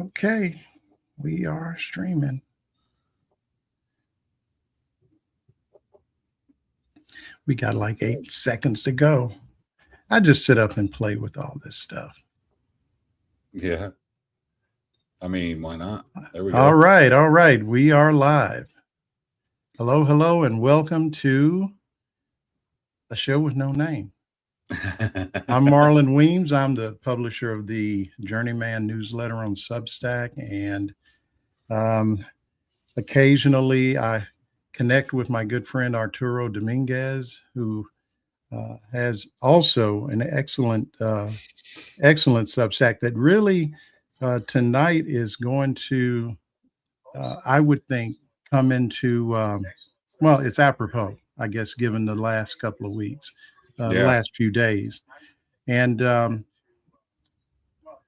Okay, we are streaming. We got like 8 seconds to go. I just sit up and play with all this stuff. Yeah. I mean, why not? There we All go. right. We are live. Hello, and welcome to a show with no name. I'm Marlon Weems. I'm the publisher of the Journeyman newsletter on Substack, and occasionally I connect with my good friend Arturo Dominguez, who has also an excellent Substack that really tonight is going to, I would think, come into, well, it's apropos, I guess, given the last couple of weeks, the Yeah. last few days. And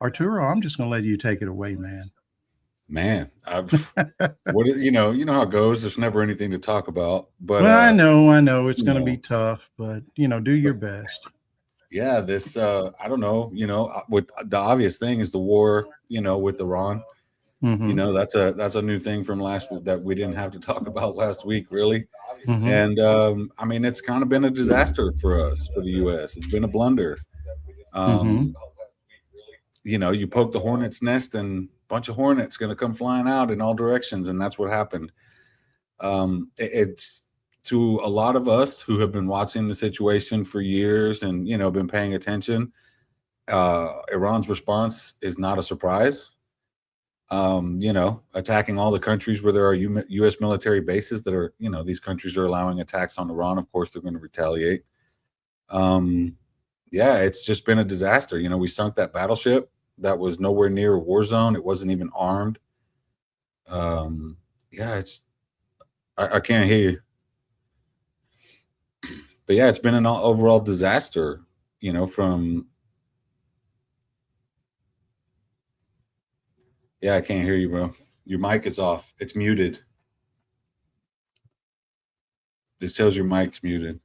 Arturo, I'm just going to let you take it away, man. Man, you know how it goes. There's never anything to talk about, but Well, I know it's you going to know, be tough, but do your best. yeah, this I don't know, with the obvious thing is the war, with Iran. Mm-hmm. That's a new thing from last week that we didn't have to talk about last week, really. Mm-hmm. And I mean, it's kind of been a disaster for us, for the US. It's been a blunder. Mm-hmm. You poke the hornet's nest and a bunch of hornets going to come flying out in all directions, and that's what happened. It's to a lot of us who have been watching the situation for years and been paying attention. Iran's response is not a surprise. Attacking all the countries where there are U.S. military bases that are, these countries are allowing attacks on Iran. Of course, they're going to retaliate. Yeah, it's just been a disaster. We sunk that battleship that was nowhere near a war zone. It wasn't even armed. Yeah, I can't hear you. But yeah, it's been an overall disaster, from. Yeah, I can't hear you, bro. Your mic is off. It's muted. This tells your mic's muted.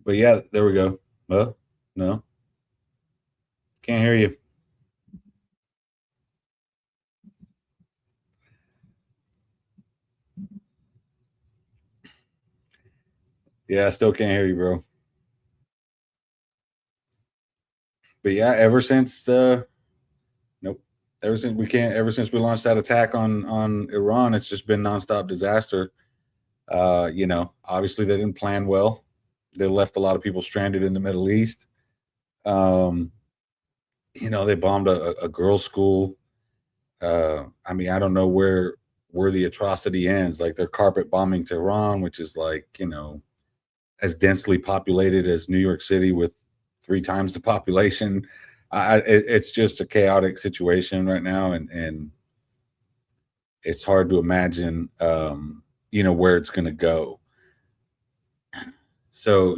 But yeah, there we go. No. Can't hear you. Yeah, I still can't hear you, bro. But yeah, ever since nope. Ever since we launched that attack on Iran, it's just been nonstop disaster. Obviously they didn't plan well. They left a lot of people stranded in the Middle East. They bombed a girls' school. I mean, I don't know where the atrocity ends. Like they're carpet bombing Tehran, which is like, as densely populated as New York City with 3 times the population. It's just a chaotic situation right now, and it's hard to imagine, where it's going to go. So,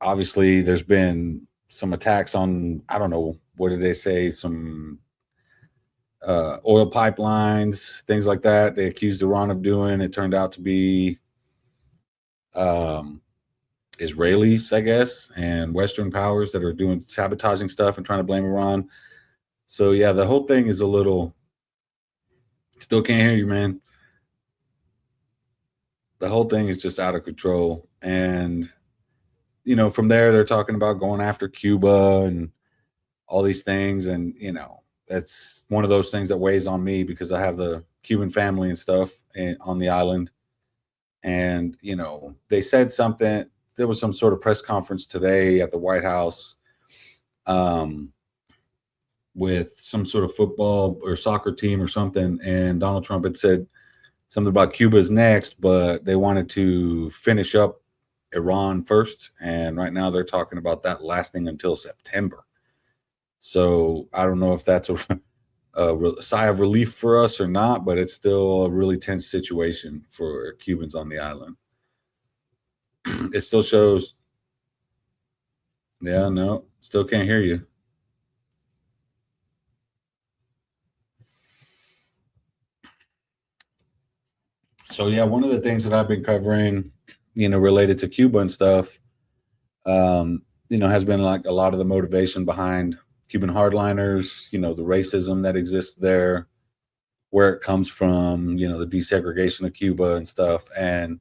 obviously there's been some attacks on, I don't know, what did they say? Some oil pipelines, things like that. They accused Iran of doing. It turned out to be Israelis, I guess, and Western powers that are doing sabotaging stuff and trying to blame Iran. So yeah, the whole thing is a little. Still can't hear you, man. The whole thing is just out of control, and from there they're talking about going after Cuba and all these things, and that's one of those things that weighs on me because I have the Cuban family and stuff on the island. And, they said something, there was some sort of press conference today at the White House with some sort of football or soccer team or something. And Donald Trump had said something about Cuba's next, but they wanted to finish up Iran first. And right now they're talking about that lasting until September. So I don't know if that's a sigh of relief for us or not, but it's still a really tense situation for Cubans on the island. It still shows. Yeah, no, still can't hear you. So yeah, one of the things that I've been covering, related to Cuba and stuff, has been like a lot of the motivation behind Cuban hardliners, the racism that exists there, where it comes from, the desegregation of Cuba and stuff. And,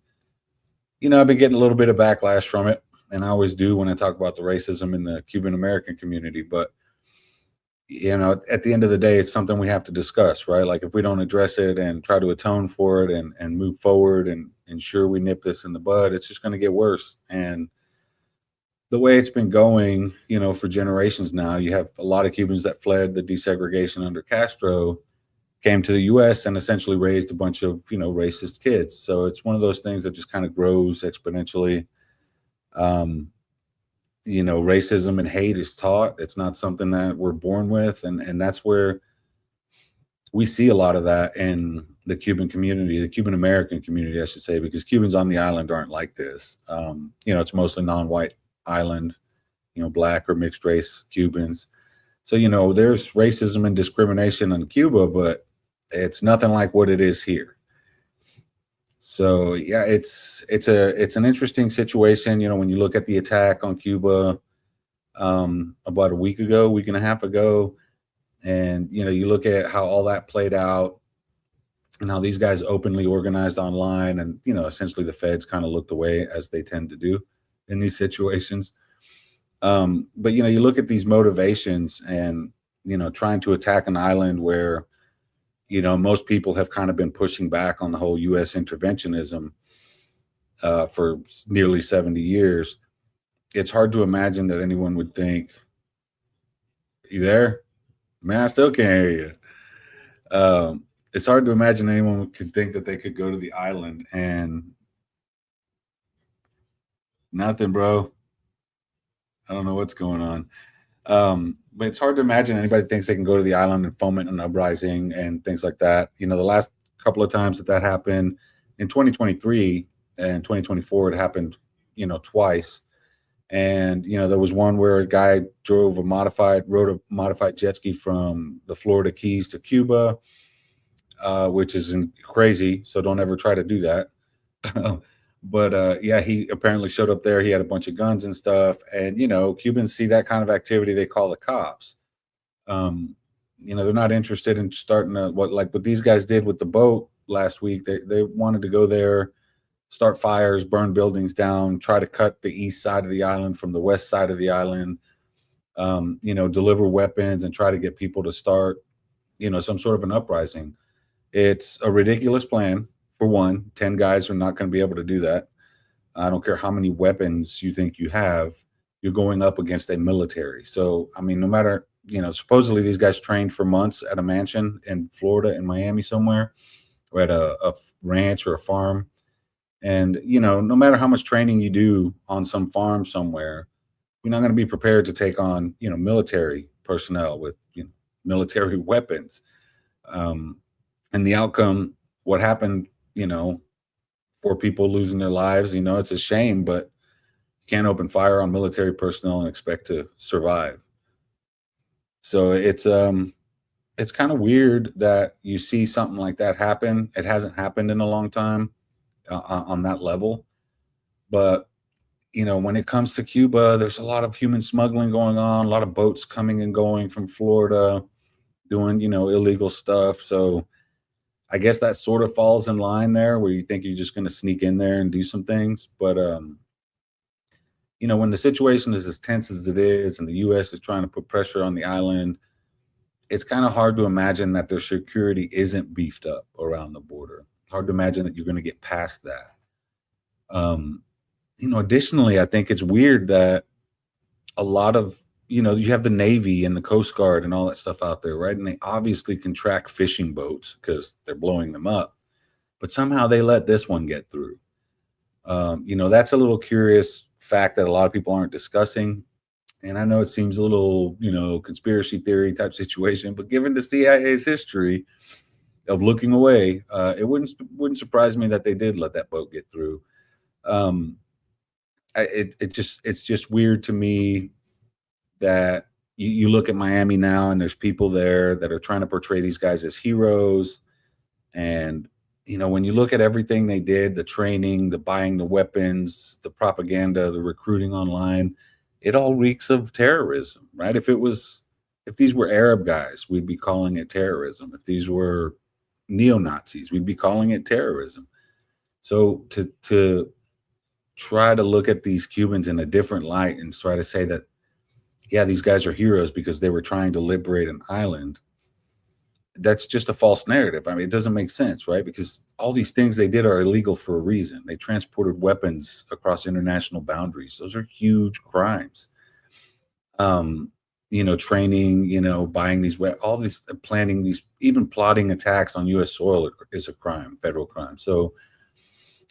I've been getting a little bit of backlash from it. And I always do when I talk about the racism in the Cuban American community. But, at the end of the day, it's something we have to discuss, right? Like if we don't address it and try to atone for it and move forward and ensure we nip this in the bud, it's just going to get worse. And the way it's been going, for generations now, you have a lot of Cubans that fled the desegregation under Castro, came to the U.S. and essentially raised a bunch of, racist kids. So it's one of those things that just kind of grows exponentially. Racism and hate is taught. It's not something that we're born with. And that's where we see a lot of that in the Cuban community, the Cuban American community, I should say, because Cubans on the island aren't like this. It's mostly non-white island, black or mixed race Cubans. So, there's racism and discrimination in Cuba, but it's nothing like what it is here. So yeah, it's an interesting situation. When you look at the attack on Cuba about a week and a half ago, and you look at how all that played out and how these guys openly organized online, and essentially the feds kind of looked away as they tend to do in these situations. But you look at these motivations and trying to attack an island where most people have kind of been pushing back on the whole U.S. interventionism for nearly 70 years. It's hard to imagine that anyone would think, you there? Man, I still can't hear you. It's hard to imagine anyone could think that they could go to the island and nothing, bro. I don't know what's going on. But it's hard to imagine anybody thinks they can go to the island and foment an uprising and things like that. The last couple of times that happened in 2023 and 2024, it happened, twice. And, there was one where a guy rode a modified jet ski from the Florida Keys to Cuba, which is crazy. So don't ever try to do that. But yeah, he apparently showed up there. He had a bunch of guns and stuff. And, Cubans see that kind of activity, they call the cops. They're not interested in starting what these guys did with the boat last week. They wanted to go there, start fires, burn buildings down, try to cut the east side of the island from the west side of the island, deliver weapons and try to get people to start, some sort of an uprising. It's a ridiculous plan. For one, 10 guys are not going to be able to do that. I don't care how many weapons you think you have, you're going up against a military. So, no matter, supposedly these guys trained for months at a mansion in Florida, in Miami somewhere, or at a ranch or a farm. And, no matter how much training you do on some farm somewhere, you're not going to be prepared to take on, military personnel with, military weapons. And the outcome, what happened, 4 people losing their lives, it's a shame, but you can't open fire on military personnel and expect to survive. So it's kind of weird that you see something like that happen. It hasn't happened in a long time on that level. But, when it comes to Cuba, there's a lot of human smuggling going on, a lot of boats coming and going from Florida doing, illegal stuff. So I guess that sort of falls in line there where you think you're just going to sneak in there and do some things. But, when the situation is as tense as it is and the U.S. is trying to put pressure on the island, it's kind of hard to imagine that their security isn't beefed up around the border. Hard to imagine that you're going to get past that. Additionally, I think it's weird that a lot of, you have the Navy and the Coast Guard and all that stuff out there, right? And they obviously can track fishing boats because they're blowing them up. But somehow they let this one get through. That's a little curious fact that a lot of people aren't discussing. And I know it seems a little, conspiracy theory type situation, but given the CIA's history of looking away, it wouldn't surprise me that they did let that boat get through. It's just weird to me that you look at Miami now and there's people there that are trying to portray these guys as heroes. And, when you look at everything they did, the training, the buying the weapons, the propaganda, the recruiting online, it all reeks of terrorism, right? If it was If these were Arab guys, we'd be calling it terrorism. If these were neo-Nazis, we'd be calling it terrorism. So to try to look at these Cubans in a different light and try to say that, yeah, these guys are heroes because they were trying to liberate an island, that's just a false narrative. I mean, it doesn't make sense, right? Because all these things they did are illegal for a reason. They transported weapons across international boundaries. Those are huge crimes. Training, buying these, all these, planning these, even plotting attacks on U.S. soil is a crime, federal crime. So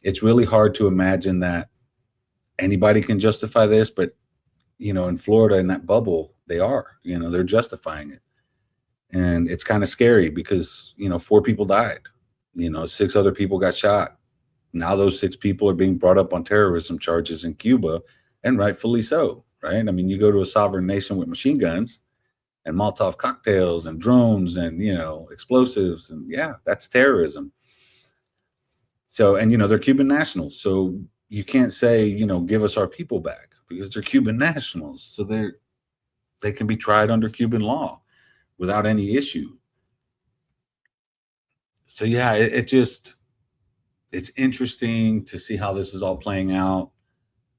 it's really hard to imagine that anybody can justify this, but, in Florida, in that bubble, they are, they're justifying it. And it's kind of scary because, 4 people died, 6 other people got shot. Now those 6 people are being brought up on terrorism charges in Cuba, and rightfully so, right? I mean, you go to a sovereign nation with machine guns and Molotov cocktails and drones and, explosives, and yeah, that's terrorism. So, and, they're Cuban nationals. So you can't say, give us our people back, because they're Cuban nationals. So they can be tried under Cuban law without any issue. So yeah, it's interesting to see how this is all playing out.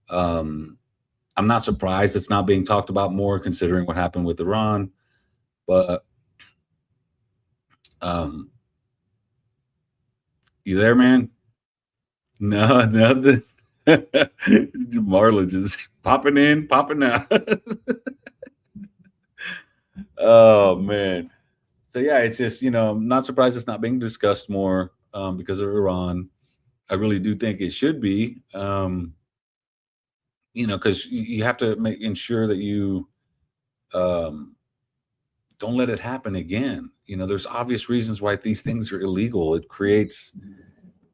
I'm not surprised it's not being talked about more, considering what happened with Iran. But you there, man? No, nothing. Marla just popping in, popping out. Oh man. So yeah, it's just, I'm not surprised it's not being discussed more because of Iran. I really do think it should be, because you have to ensure that you don't let it happen again. There's obvious reasons why these things are illegal. It creates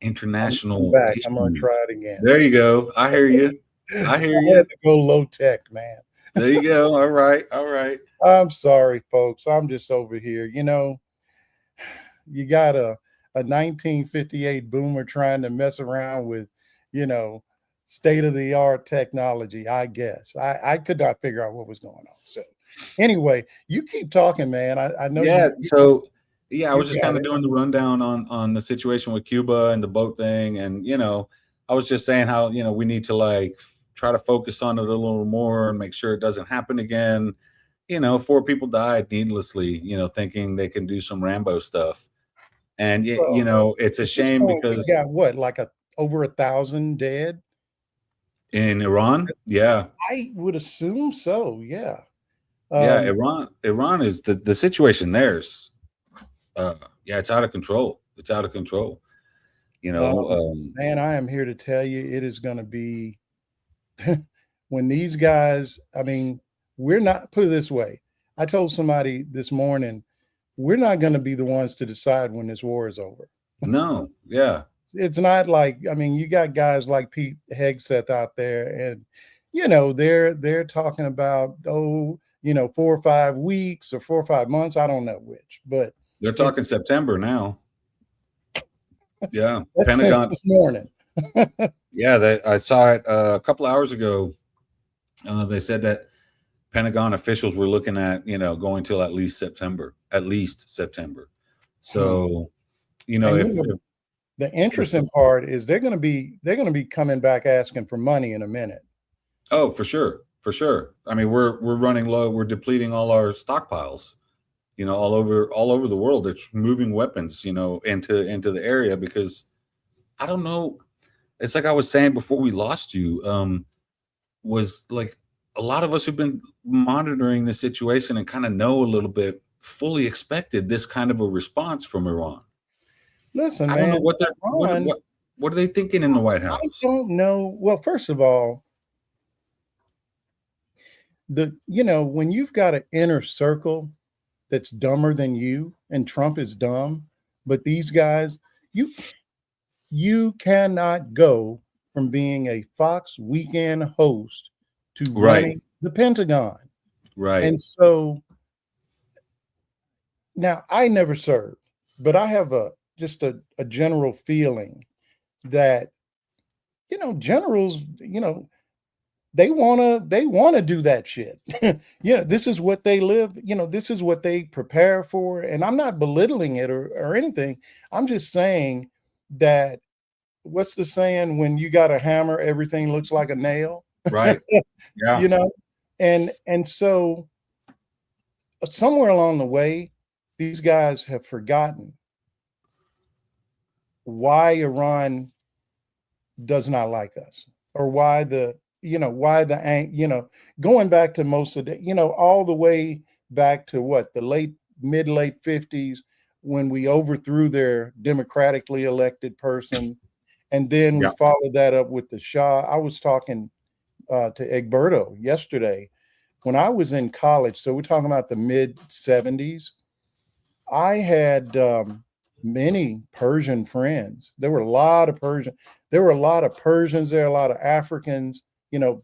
international. I'm gonna try it again. There you go. I hear you. I hear you. Had to go low tech, man. There you go. All right. All right. I'm sorry, folks. I'm just over here. You got a 1958 boomer trying to mess around with, state-of-the-art technology, I guess. I could not figure out what was going on. So anyway, you keep talking, man. I know. Yeah. I was just kind of doing the rundown on the situation with Cuba and the boat thing. And, I was just saying how, we need to try to focus on it a little more and make sure it doesn't happen again. 4 people died needlessly, thinking they can do some Rambo stuff. And, it's a shame because. Yeah, what, over 1,000 dead? In Iran? Yeah. I would assume so, yeah. Iran is the situation there's, it's out of control. It's out of control. Man, I am here to tell you, it is going to be when these guys, we're not, put it this way. I told somebody this morning, we're not going to be the ones to decide when this war is over. No, yeah. It's not like, you got guys like Pete Hegseth out there, and, they're talking about, 4 or 5 weeks or 4 or 5 months. I don't know which, but they're talking September now. Yeah. That's Pentagon this morning. Yeah, I saw it a couple hours ago. They said that Pentagon officials were looking at, going till at least September. So, the interesting part is they're going to be coming back asking for money in a minute. Oh, for sure. For sure. We're running low. We're depleting all our stockpiles, all over the world. It's moving weapons, into the area because I don't know. It's like I was saying before we lost you, was like a lot of us who've been monitoring the situation and kind of know a little bit fully expected this kind of a response from Iran. Listen, I don't know what are they thinking in the White House? I don't know. Well, first of all, when you've got an inner circle that's dumber than you, and Trump is dumb, but these guys, you cannot go from being a Fox weekend host to running the Pentagon. Right. And so now I never served, but I have just a general feeling that, generals, they wanna do that shit. Yeah, this is what they live, this is what they prepare for. And I'm not belittling it or anything. I'm just saying that what's the saying, when you got a hammer, everything looks like a nail, Right. Yeah. you know? And so somewhere along the way, these guys have forgotten why Iran does not like us, or why going back to most of the, all the way back to what, the late 50s, when we overthrew their democratically elected person. And then we Yeah. followed that up with the Shah. I was talking to Egberto yesterday when I was in college. So we're talking about the mid 70s. I had many Persian friends. There were a lot of Persians. There were a lot of Africans,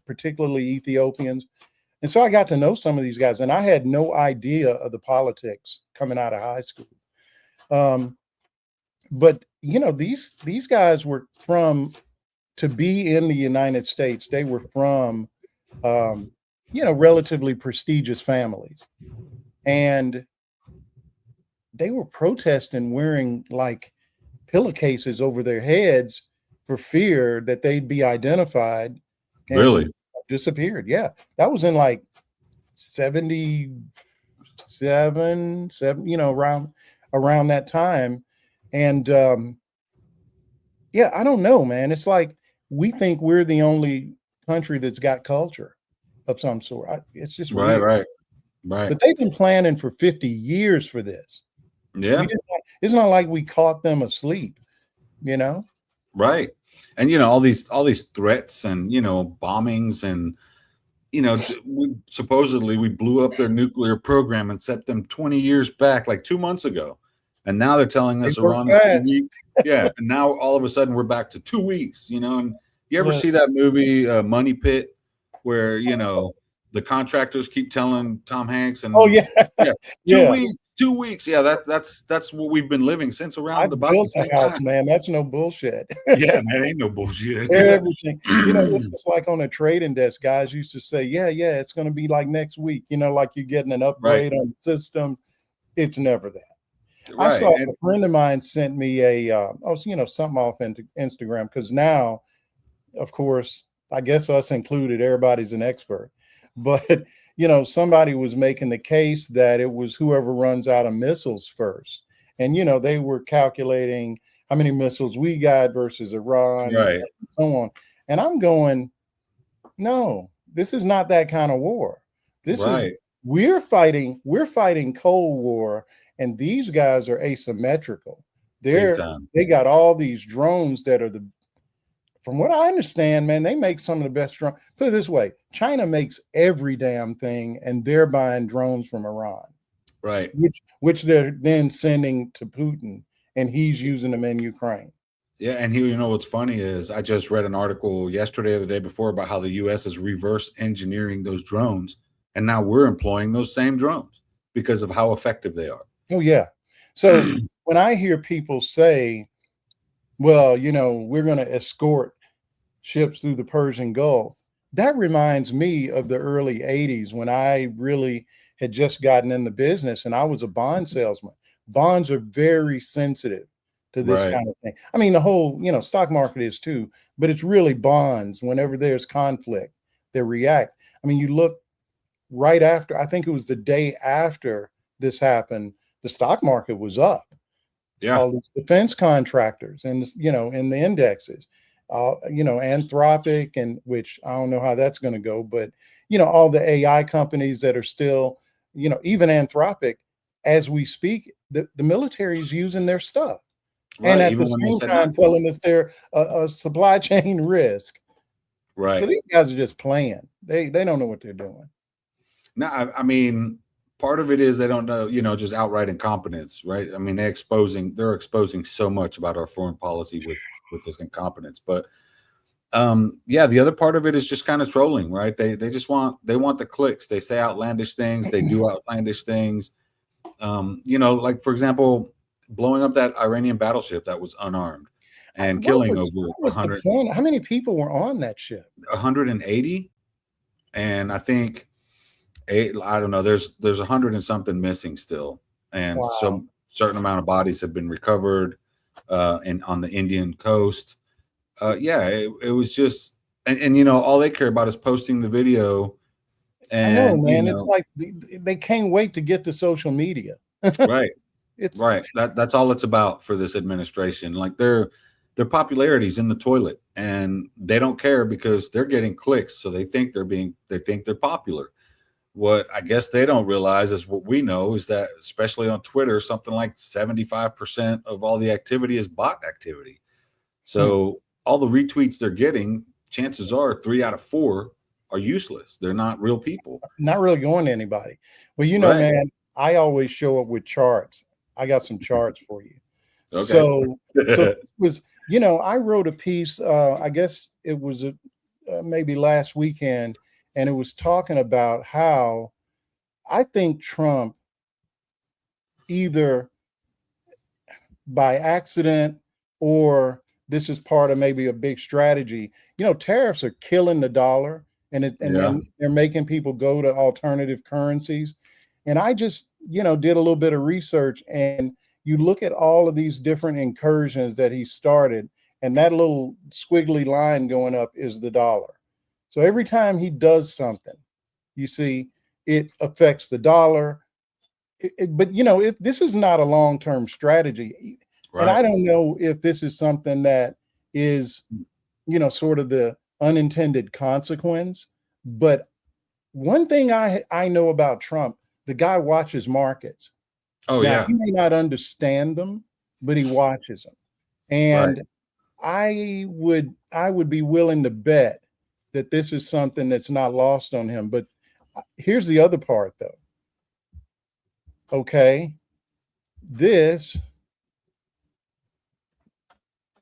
particularly Ethiopians. And so I got to know some of these guys, and I had no idea of the politics coming out of high school. But these guys were to be in the United States, they were from relatively prestigious families. And they were protesting wearing like pillowcases over their heads for fear that they'd be identified and Really? disappeared. Yeah. That was in like 77, around that time. And I don't know, man. It's like we think we're the only country that's got culture of some sort. It's just weird. Right. But they've been planning for 50 years for this. Yeah. It's not like we caught them asleep, Right. And all these threats and bombings and supposedly we blew up their nuclear program and set them 20 years back, like 2 months ago. And now they're telling us Iran is 2 weeks. Yeah. And now all of a sudden we're back to 2 weeks, and you ever see that movie Money Pit, where the contractors keep telling Tom Hanks and 2 weeks. Yeah, that's what we've been living since around about the same house, time. man. That's no bullshit. Yeah, man, ain't no bullshit. Everything. It's just like on a trading desk, guys used to say, yeah, it's going to be like next week, like you're getting an upgrade on the system. It's never that. Right. I saw a friend of mine sent me something off into Instagram, because now, of course, I guess us included, everybody's an expert. But somebody was making the case that it was whoever runs out of missiles first. And, they were calculating how many missiles we got versus Iran, right, and so on. And I'm going, no, this is not that kind of war. We're fighting Cold War, and these guys are asymmetrical. They got all these drones that are from what I understand, man, they make some of the best drones. Put it this way, China makes every damn thing, and they're buying drones from Iran. Right. Which they're then sending to Putin, and he's using them in Ukraine. Yeah, and here, what's funny is I just read an article yesterday or the day before about how the U.S. is reverse engineering those drones, and now we're employing those same drones because of how effective they are. Oh, yeah. So when I hear people say, well, we're going to escort ships through the Persian Gulf, that reminds me of the early 80s, when I really had just gotten in the business and I was a bond salesman. Bonds are very sensitive to this kind of thing. I mean, the whole, stock market is too, but it's really bonds. Whenever there's conflict, they react. I mean, you look right after, I think it was the day after this happened, the stock market was up. Yeah. All these defense contractors and, in the indexes, Anthropic, and which I don't know how that's going to go, but, all the AI companies that are still, even Anthropic, as we speak, the military is using their stuff. Right. And at the same time telling us they're a supply chain risk. Right. So these guys are just playing. They don't know what they're doing. No, I mean, part of it is they don't know, just outright incompetence, right? I mean, they're exposing so much about our foreign policy with this incompetence. But the other part of it is just kind of trolling, right? They want the clicks. They say outlandish things. They do outlandish things. Like, for example, blowing up that Iranian battleship that was unarmed and killing over 100. How many people were on that ship? 180. and I think I don't know. There's 100 and something missing still, and Wow. some certain amount of bodies have been recovered on the Indian coast. Yeah, it was just, and you know, all they care about is posting the video. I know, And man. It's like they can't wait to get to social media. right, It's right. That's all it's about for this administration. Like their popularity's in the toilet, and they don't care because they're getting clicks, so they think they're popular. What I guess they don't realize is what we know is that, especially on Twitter, something like 75% of all the activity is bot activity. So all the retweets they're getting, chances are 3 out of 4 are useless. They're not real people. not really going to anybody. Well, you know, Right. man, I always show up with charts. I got some charts for you. Okay. So it was, you know, I wrote a piece, I guess it was maybe last weekend, and it was talking about how I think Trump, either by accident or this is part of maybe a big strategy, you know, tariffs are killing the dollar, and they're making people go to alternative currencies. And I just, you know, did a little bit of research, and you look at all of these different incursions that he started, and that little squiggly line going up is the dollar. So every time he does something, you see, it affects the dollar. But, you know, this is not a long-term strategy. Right. And I don't know if this is something that is, you know, sort of the unintended consequence. But one thing I know about Trump, the guy watches markets. Oh, Now, yeah. he may not understand them, but he watches them. And I would be willing to bet that this is something that's not lost on him. But here's the other part, though. Okay, this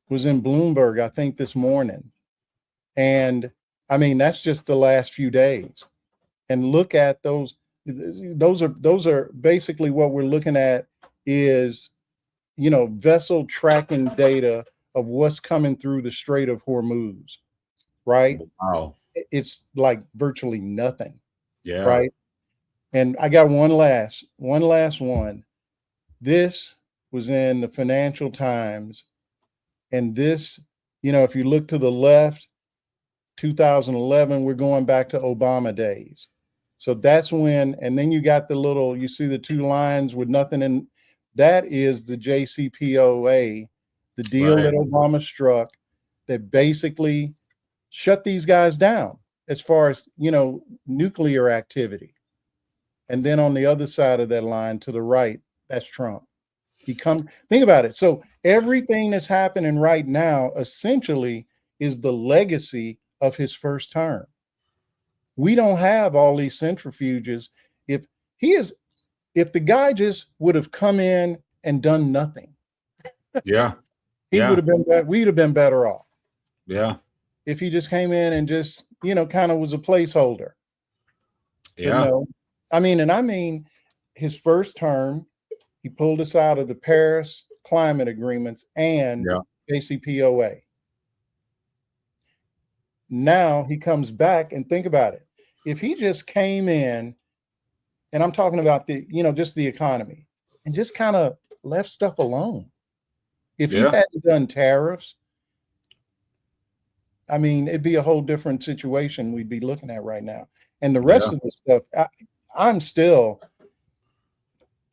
was in Bloomberg, I think, this morning. And I mean, that's just the last few days. And look at those. Those are basically what we're looking at is, you know, vessel tracking data of what's coming through the Strait of Hormuz, right? Wow. It's like virtually nothing. Yeah. Right. And I got one last one. This was in the Financial Times. And this, you know, if you look to the left, 2011, we're going back to Obama days. So that's when, and then you got you see the 2 lines with nothing in, that is the JCPOA, the deal that Obama struck that basically shut these guys down as far as, you know, nuclear activity. And then on the other side of that line to the right, that's Trump. Think about it. So everything that's happening right now essentially is the legacy of his first term. We don't have all these centrifuges. If the guy just would have come in and done nothing, yeah, we'd have been better off. Yeah. If he just came in and just, you know, kind of was a placeholder. Yeah. You know, I mean, his first term, he pulled us out of the Paris climate agreements and JCPOA. Now he comes back, and think about it. If he just came in, and I'm talking about just the economy, and just kind of left stuff alone. If he hadn't done tariffs, I mean, it'd be a whole different situation we'd be looking at right now. And the rest of the stuff,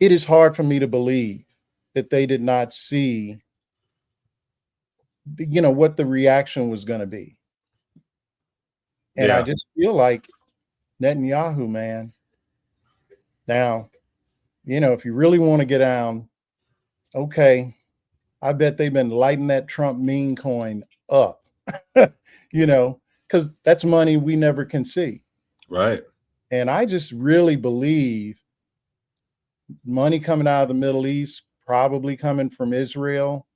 it is hard for me to believe that they did not see, you know, what the reaction was going to be. And I just feel like Netanyahu, man. Now, you know, if you really want to get down, okay, I bet they've been lighting that Trump meme coin up, you know, because that's money we never can see. Right. And I just really believe money coming out of the Middle East, probably coming from Israel,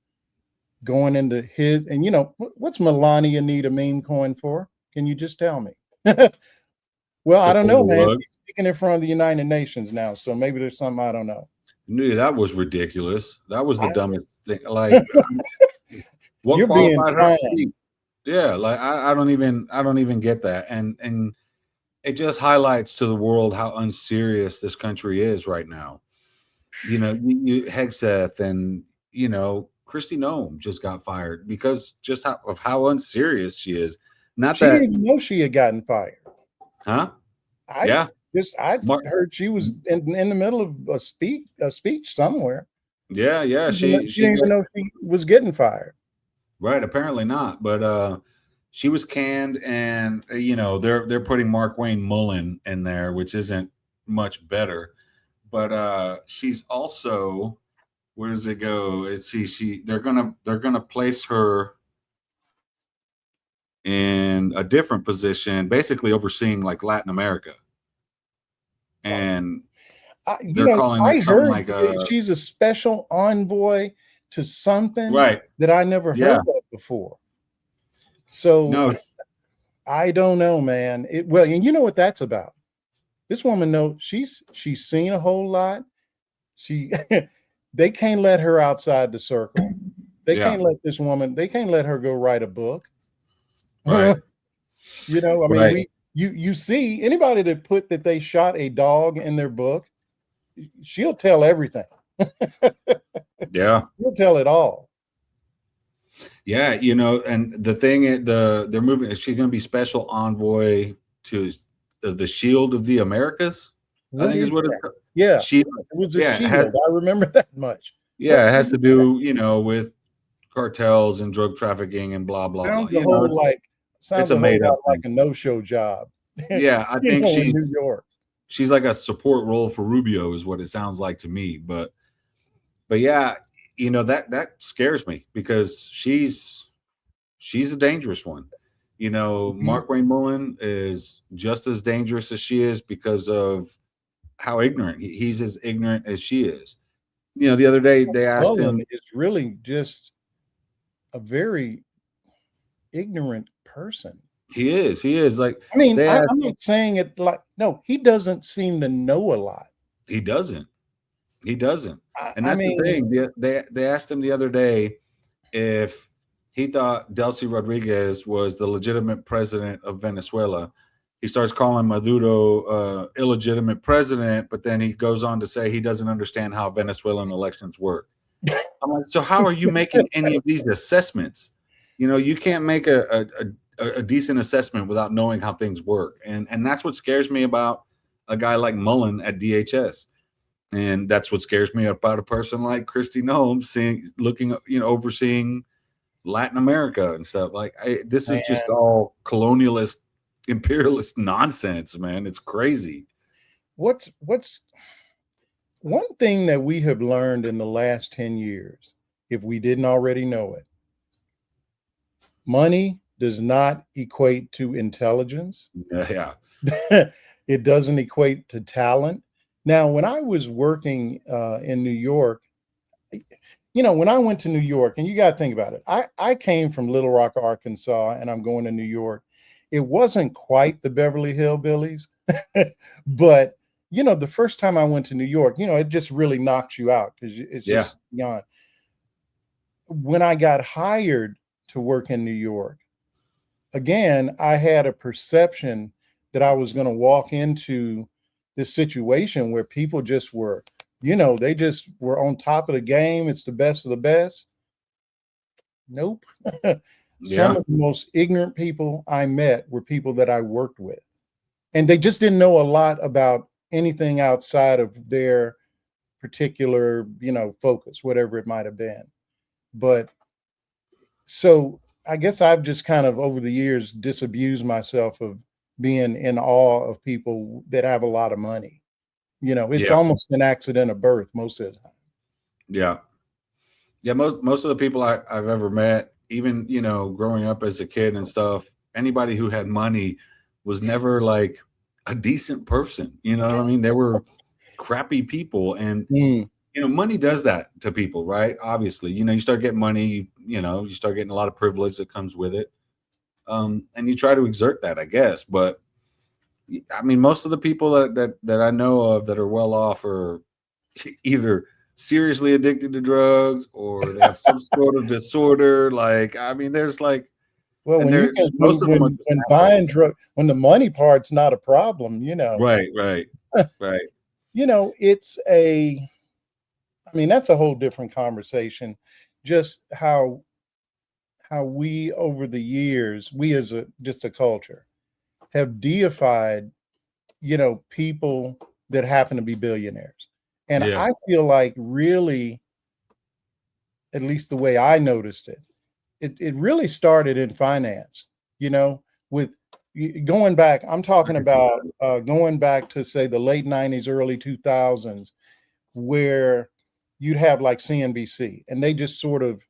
going into his, and you know, what's Melania need a meme coin for? Can you just tell me? Well, I don't know, man. He's speaking in front of the United Nations now, so maybe there's something I don't know. Dude, that was ridiculous. That was the dumbest thing. Like, what you're being her? Yeah, like I don't even get that. And it just highlights to the world how unserious this country is right now. Hegseth and Kristi Noem just got fired because just of how unserious she is. Not She that, didn't even know she had gotten fired. huh? I Mark, heard she was in the middle of a speech somewhere. yeah. She didn't even know she was getting fired. Right, apparently not, but she was canned, and they're putting Markwayne Mullen in there, which isn't much better. But she's also, where does it go? Let's see, they're gonna place her in a different position, basically overseeing like Latin America, and they're calling I it something heard like she's a special envoy to something right. that I never Yeah. heard of before. So No, I don't know, man. And you know what that's about. This woman knows she's seen a whole lot. They can't let her outside the circle. They Yeah. can't let this woman, they can't let her go write a book. right. I mean, Right. you see anybody that put that they shot a dog in their book, she'll tell everything. Yeah. She'll tell it all. Yeah, and the thing, they're moving. She's going to be special envoy to the Shield of the Americas. I think is what it's called. Yeah, Shield. it was a Yeah, shield. I remember that much. Yeah, it has to do, with cartels and drug trafficking and blah blah Sounds blah. a whole It's a made up like a no-show job. Yeah, I think in New York. She's like a support role for Rubio, is what it sounds like to me. But yeah, that scares me because she's a dangerous one. Markwayne Mullen is just as dangerous as she is because of how ignorant he's as ignorant as she is. The other day they asked him. Is really just a very ignorant person. He is like. I mean, I'm not saying it like no. He doesn't seem to know a lot. He doesn't. And that's the thing. They asked him the other day if he thought Delcy Rodriguez was the legitimate president of Venezuela. He starts calling Maduro illegitimate president, but then he goes on to say he doesn't understand how Venezuelan elections work. I'm like, so how are you making any of these assessments? You can't make a decent assessment without knowing how things work. And that's what scares me about a guy like Mullen at DHS. And that's what scares me about a person like Kristi Noem, overseeing Latin America and stuff. Like, this is just all colonialist, imperialist nonsense, man. It's crazy. What's one thing that we have learned in the last 10 years, if we didn't already know it? Money does not equate to intelligence. Yeah. It doesn't equate to talent. Now, when I was working in New York, when I went to New York, and you got to think about it, I came from Little Rock, Arkansas, and I'm going to New York. It wasn't quite the Beverly Hillbillies, but the first time I went to New York, it just really knocks you out because it's just beyond. When I got hired to work in New York, again, I had a perception that I was going to walk into this situation where people just were, they just were on top of the game. It's the best of the best. Nope. Some of the most ignorant people I met were people that I worked with, and they just didn't know a lot about anything outside of their particular, focus, whatever it might have been. But so I guess I've just kind of over the years disabused myself of being in awe of people that have a lot of money. It's almost an accident of birth most of the time. Yeah. Most of the people I've ever met, even, growing up as a kid and stuff, anybody who had money was never like a decent person. You know what I mean? They were crappy people. And, money does that to people, right? Obviously, you start getting money, you start getting a lot of privilege that comes with it. And you try to exert that, I guess. But I mean, most of the people that I know of that are well off are either seriously addicted to drugs or they have some sort of disorder. Like, I mean, there's like Well, And when you can, most of them are just when assholes. when the money part's not a problem, Right. it's I mean, that's a whole different conversation. Just how we over the years, we as just a culture have deified, people that happen to be billionaires. And Yeah. I feel like really, at least the way I noticed it, it really started in finance, with going back. I'm talking can see about going back to, say, the late 90s, early 2000s, where you'd have like CNBC, and they just sort of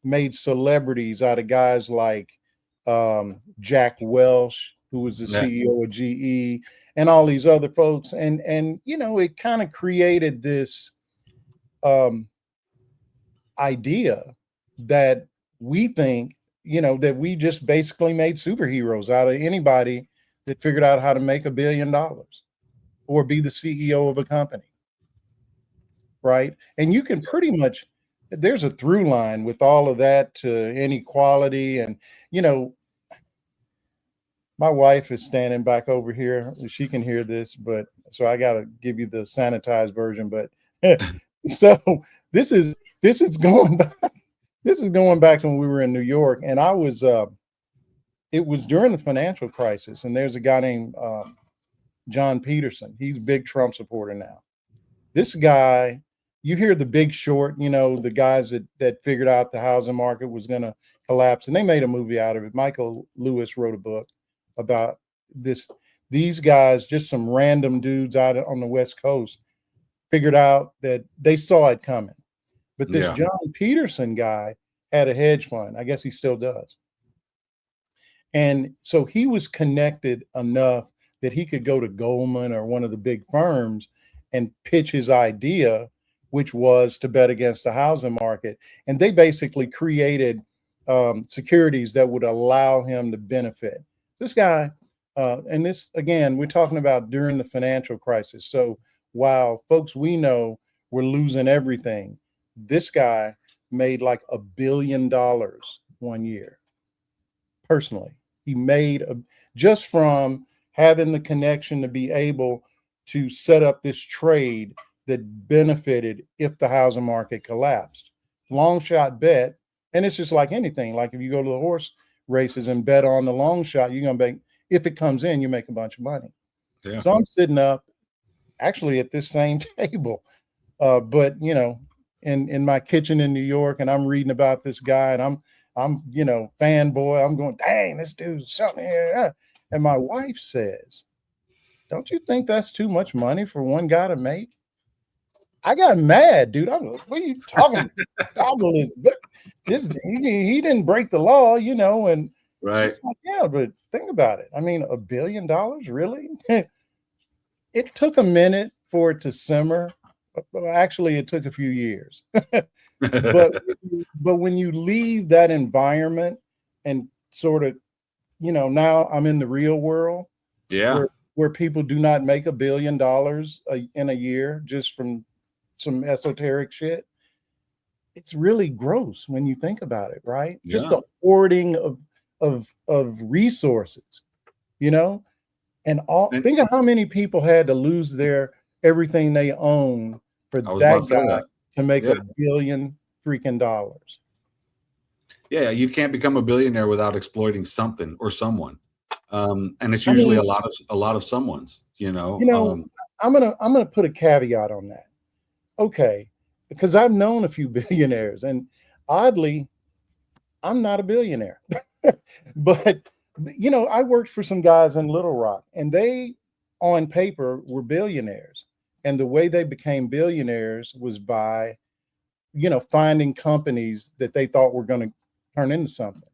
made celebrities out of guys like Jack Welch, who was the Yeah. CEO of GE, and all these other folks. And it kind of created this idea that we think, that we just basically made superheroes out of anybody that figured out how to make $1 billion or be the CEO of a company. Right. And you can pretty much, there's a through line with all of that to inequality. And, my wife is standing back over here. She can hear this, but so I got to give you the sanitized version. But so this is going back. This is going back to when we were in New York, and I was. It was during the financial crisis, and there's a guy named John Peterson. He's a big Trump supporter now. This guy, you hear The Big Short, the guys that figured out the housing market was going to collapse, and they made a movie out of it. Michael Lewis wrote a book about these guys, just some random dudes out on the West Coast, figured out that they saw it coming. But this John Peterson guy had a hedge fund. I guess he still does. And so he was connected enough that he could go to Goldman or one of the big firms and pitch his idea, which was to bet against the housing market. And they basically created securities that would allow him to benefit. This guy, and this, again, we're talking about during the financial crisis. So while folks we know were losing everything, this guy made like $1 billion 1 year. Personally, he made just from having the connection to be able to set up this trade that benefited if the housing market collapsed. Long shot bet. And it's just like anything. Like if you go to the horse races and bet on the long shot, you're going to make, if it comes in, you make a bunch of money. Yeah. So I'm sitting up actually at this same table, but in my kitchen in New York, and I'm reading about this guy, and I'm fanboy. I'm going, dang, this dude's something here. And my wife says, don't you think that's too much money for one guy to make? I got mad, dude. I'm like, what are you talking about? He didn't break the law, and right. She's like, yeah, but think about it. I mean, $1 billion, really? It took a minute for it to simmer. Actually, it took a few years. but when you leave that environment and sort of, now I'm in the real world. Yeah. Where people do not make $1 billion in a year just from some esoteric shit. It's really gross when you think about it, right? Yeah. Just the hoarding of resources, and think of how many people had to lose their everything they own for that guy to make $1 billion freaking dollars. Yeah, you can't become a billionaire without exploiting something or someone, and it's usually a lot of someone's. I'm gonna put a caveat on that. Okay, because I've known a few billionaires, and oddly, I'm not a billionaire, but I worked for some guys in Little Rock, and they, on paper, were billionaires. And the way they became billionaires was by, finding companies that they thought were going to turn into something.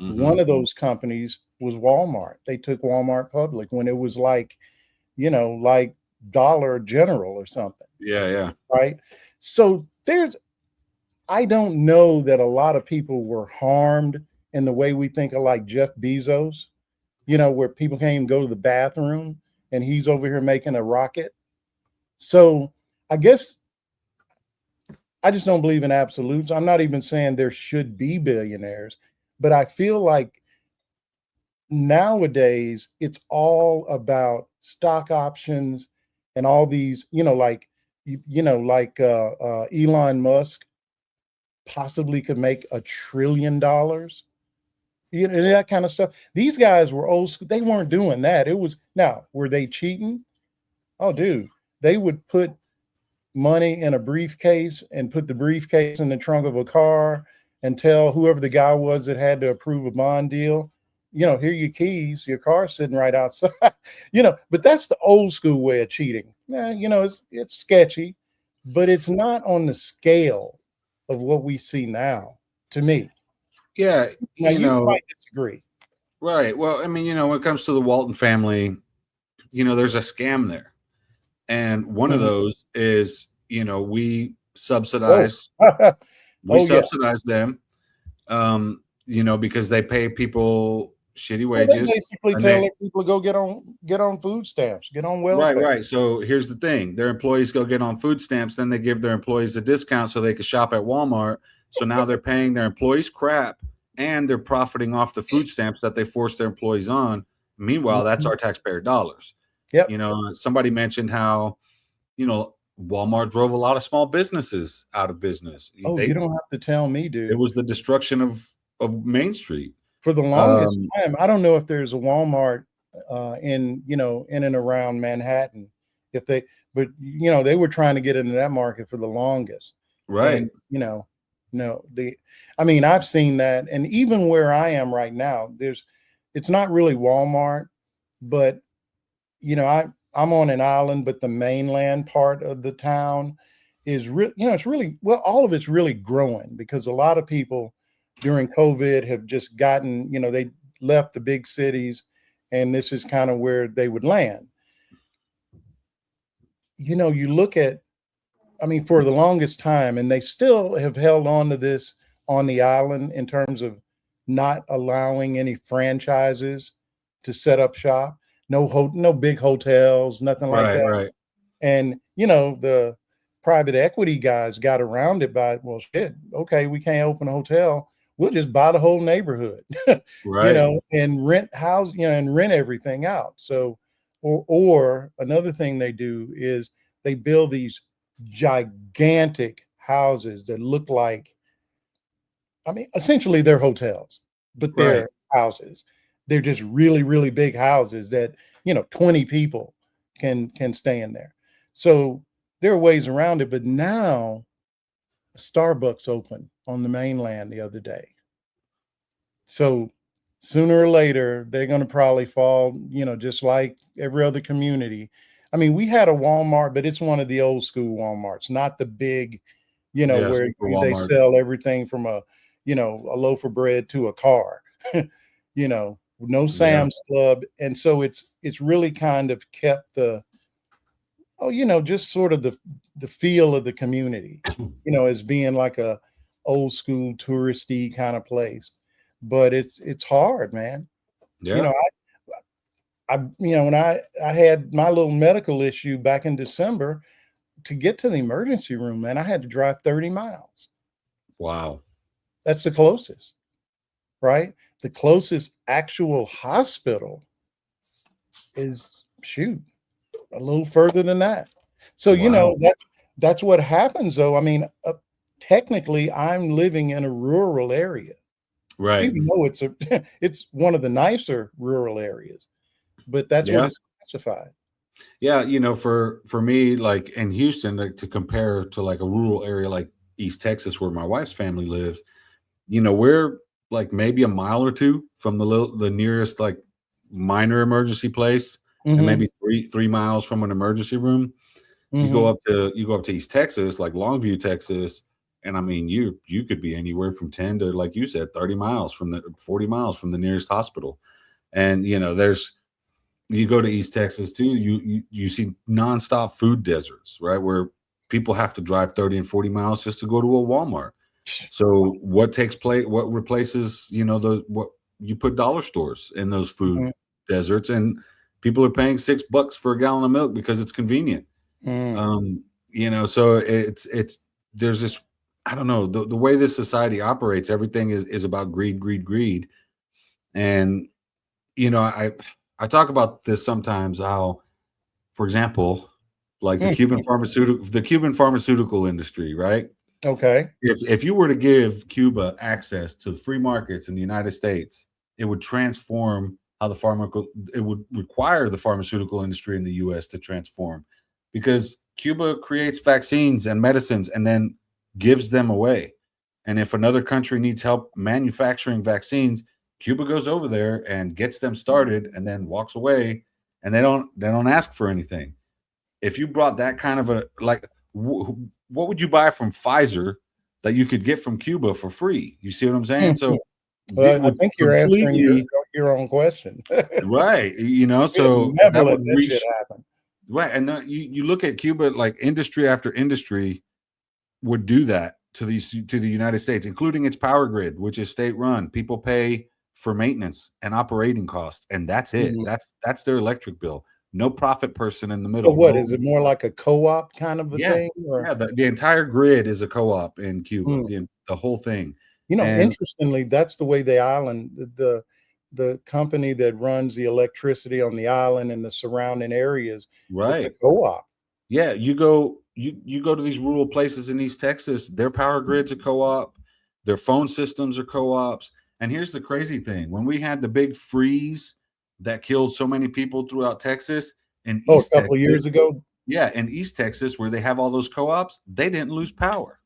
Mm-hmm. One of those companies was Walmart. They took Walmart public when it was like, like Dollar General or something. Yeah. Right. So I don't know that a lot of people were harmed in the way we think of like Jeff Bezos, where people can't even go to the bathroom and he's over here making a rocket. So I guess I just don't believe in absolutes. I'm not even saying there should be billionaires, but I feel like nowadays it's all about stock options and all these, like Elon Musk possibly could make $1 trillion, that kind of stuff. These guys were old school. They weren't doing that. It was, now, were they cheating? Oh, dude, they would put money in a briefcase and put the briefcase in the trunk of a car and tell whoever the guy was that had to approve a bond deal, here are your keys, your car's sitting right outside, but that's the old school way of cheating. Yeah, it's sketchy, but it's not on the scale of what we see now, to me. Yeah, Now, you might disagree. Right. Well, I mean, when it comes to the Walton family, there's a scam there. And one of those is, we subsidize subsidize them, because they pay people shitty wages. They basically tell people to go get on food stamps, get on welfare. Right. So here's the thing: their employees go get on food stamps, then they give their employees a discount so they can shop at Walmart. So now they're paying their employees crap, and they're profiting off the food stamps that they force their employees on. Meanwhile, that's our taxpayer dollars. Yep. Somebody mentioned how, Walmart drove a lot of small businesses out of business. Oh, you don't have to tell me, dude. It was the destruction of Main Street. For the longest time. I don't know if there's a Walmart in and around Manhattan. But they were trying to get into that market for the longest. Right. And, I've seen that. And even where I am right now, it's not really Walmart, but I'm on an island, but the mainland part of the town is it's really, well, all of it's really growing because a lot of people during COVID have just gotten, they left the big cities and this is kind of where they would land. You look at, for the longest time, and they still have held on to this on the island in terms of not allowing any franchises to set up shop. No big hotels, nothing like that. Right. And, the private equity guys got around it by, well, shit, okay, we can't open a hotel. We'll just buy the whole neighborhood, right. And rent and rent everything out. So, or another thing they do is they build these gigantic houses that look like, essentially they're hotels, but they're houses. They're just really, really big houses that, 20 people can stay in there. So there are ways around it. But now Starbucks opened on the mainland the other day. So sooner or later, they're going to probably fall, just like every other community. We had a Walmart, but it's one of the old school Walmarts, not the big, where they sell everything from a loaf of bread to a car, no Sam's Club. And so it's really kind of kept just sort of the feel of the community, as being like a old school touristy kind of place. But it's hard, man. Yeah. When I had my little medical issue back in December, to get to the emergency room, man, I had to drive 30 miles. Wow. That's the closest, right? The closest actual hospital is a little further than that. So, that's what happens though. Technically I'm living in a rural area. Right. Even though it's one of the nicer rural areas, but that's what it's classified. Yeah. For me, like in Houston, like to compare to like a rural area, like East Texas, where my wife's family lives, we're like maybe a mile or two from the nearest like minor emergency place, and maybe 3 miles from an emergency room. You go up to East Texas, like Longview, Texas, and you could be anywhere from 10 to, like you said, 40 miles from the nearest hospital. And you go to East Texas too, you see nonstop food deserts, right, where people have to drive 30 and 40 miles just to go to a Walmart. So what replaces, what you put dollar stores in those food deserts, and people are paying $6 for a gallon of milk because it's convenient. So there's this, I don't know, the way this society operates, everything is about greed. And you know, I talk about this sometimes. How, for example, like the Cuban pharmaceutical industry, right? Okay. If you were to give Cuba access to free markets in the United States, it would transform how it would require the pharmaceutical industry in the US to transform, because Cuba creates vaccines and medicines and then gives them away. And if another country needs help manufacturing vaccines, Cuba goes over there and gets them started and then walks away, and they don't ask for anything. If you brought that kind of a, like, what would you buy from Pfizer that you could get from Cuba for free? You see what I'm saying? So it Well, I would think you're answering completely your own question. right. You know, so that would That shit reach happen. right. And you look at Cuba, like industry after industry would do that to the United States, including its power grid, which is state run. People pay for maintenance and operating costs, and that's it. Mhm. That's their electric bill. No profit person in the So middle. what No, is it, more like a co-op kind of a yeah, thing, or? yeah. The entire grid is a co-op in Cuba. Mm. The whole thing, You know, and interestingly, that's the way the island, the company that runs the electricity on the island and the surrounding areas, it's a right. co-op. Yeah, you go to these rural places in East Texas, their power grid's a co-op, their phone systems are co-ops. And here's the crazy thing. When we had the big freeze that killed so many people throughout Texas, in Oh, a East couple of Texas, years ago? yeah, in East Texas, where they have all those co-ops, they didn't lose power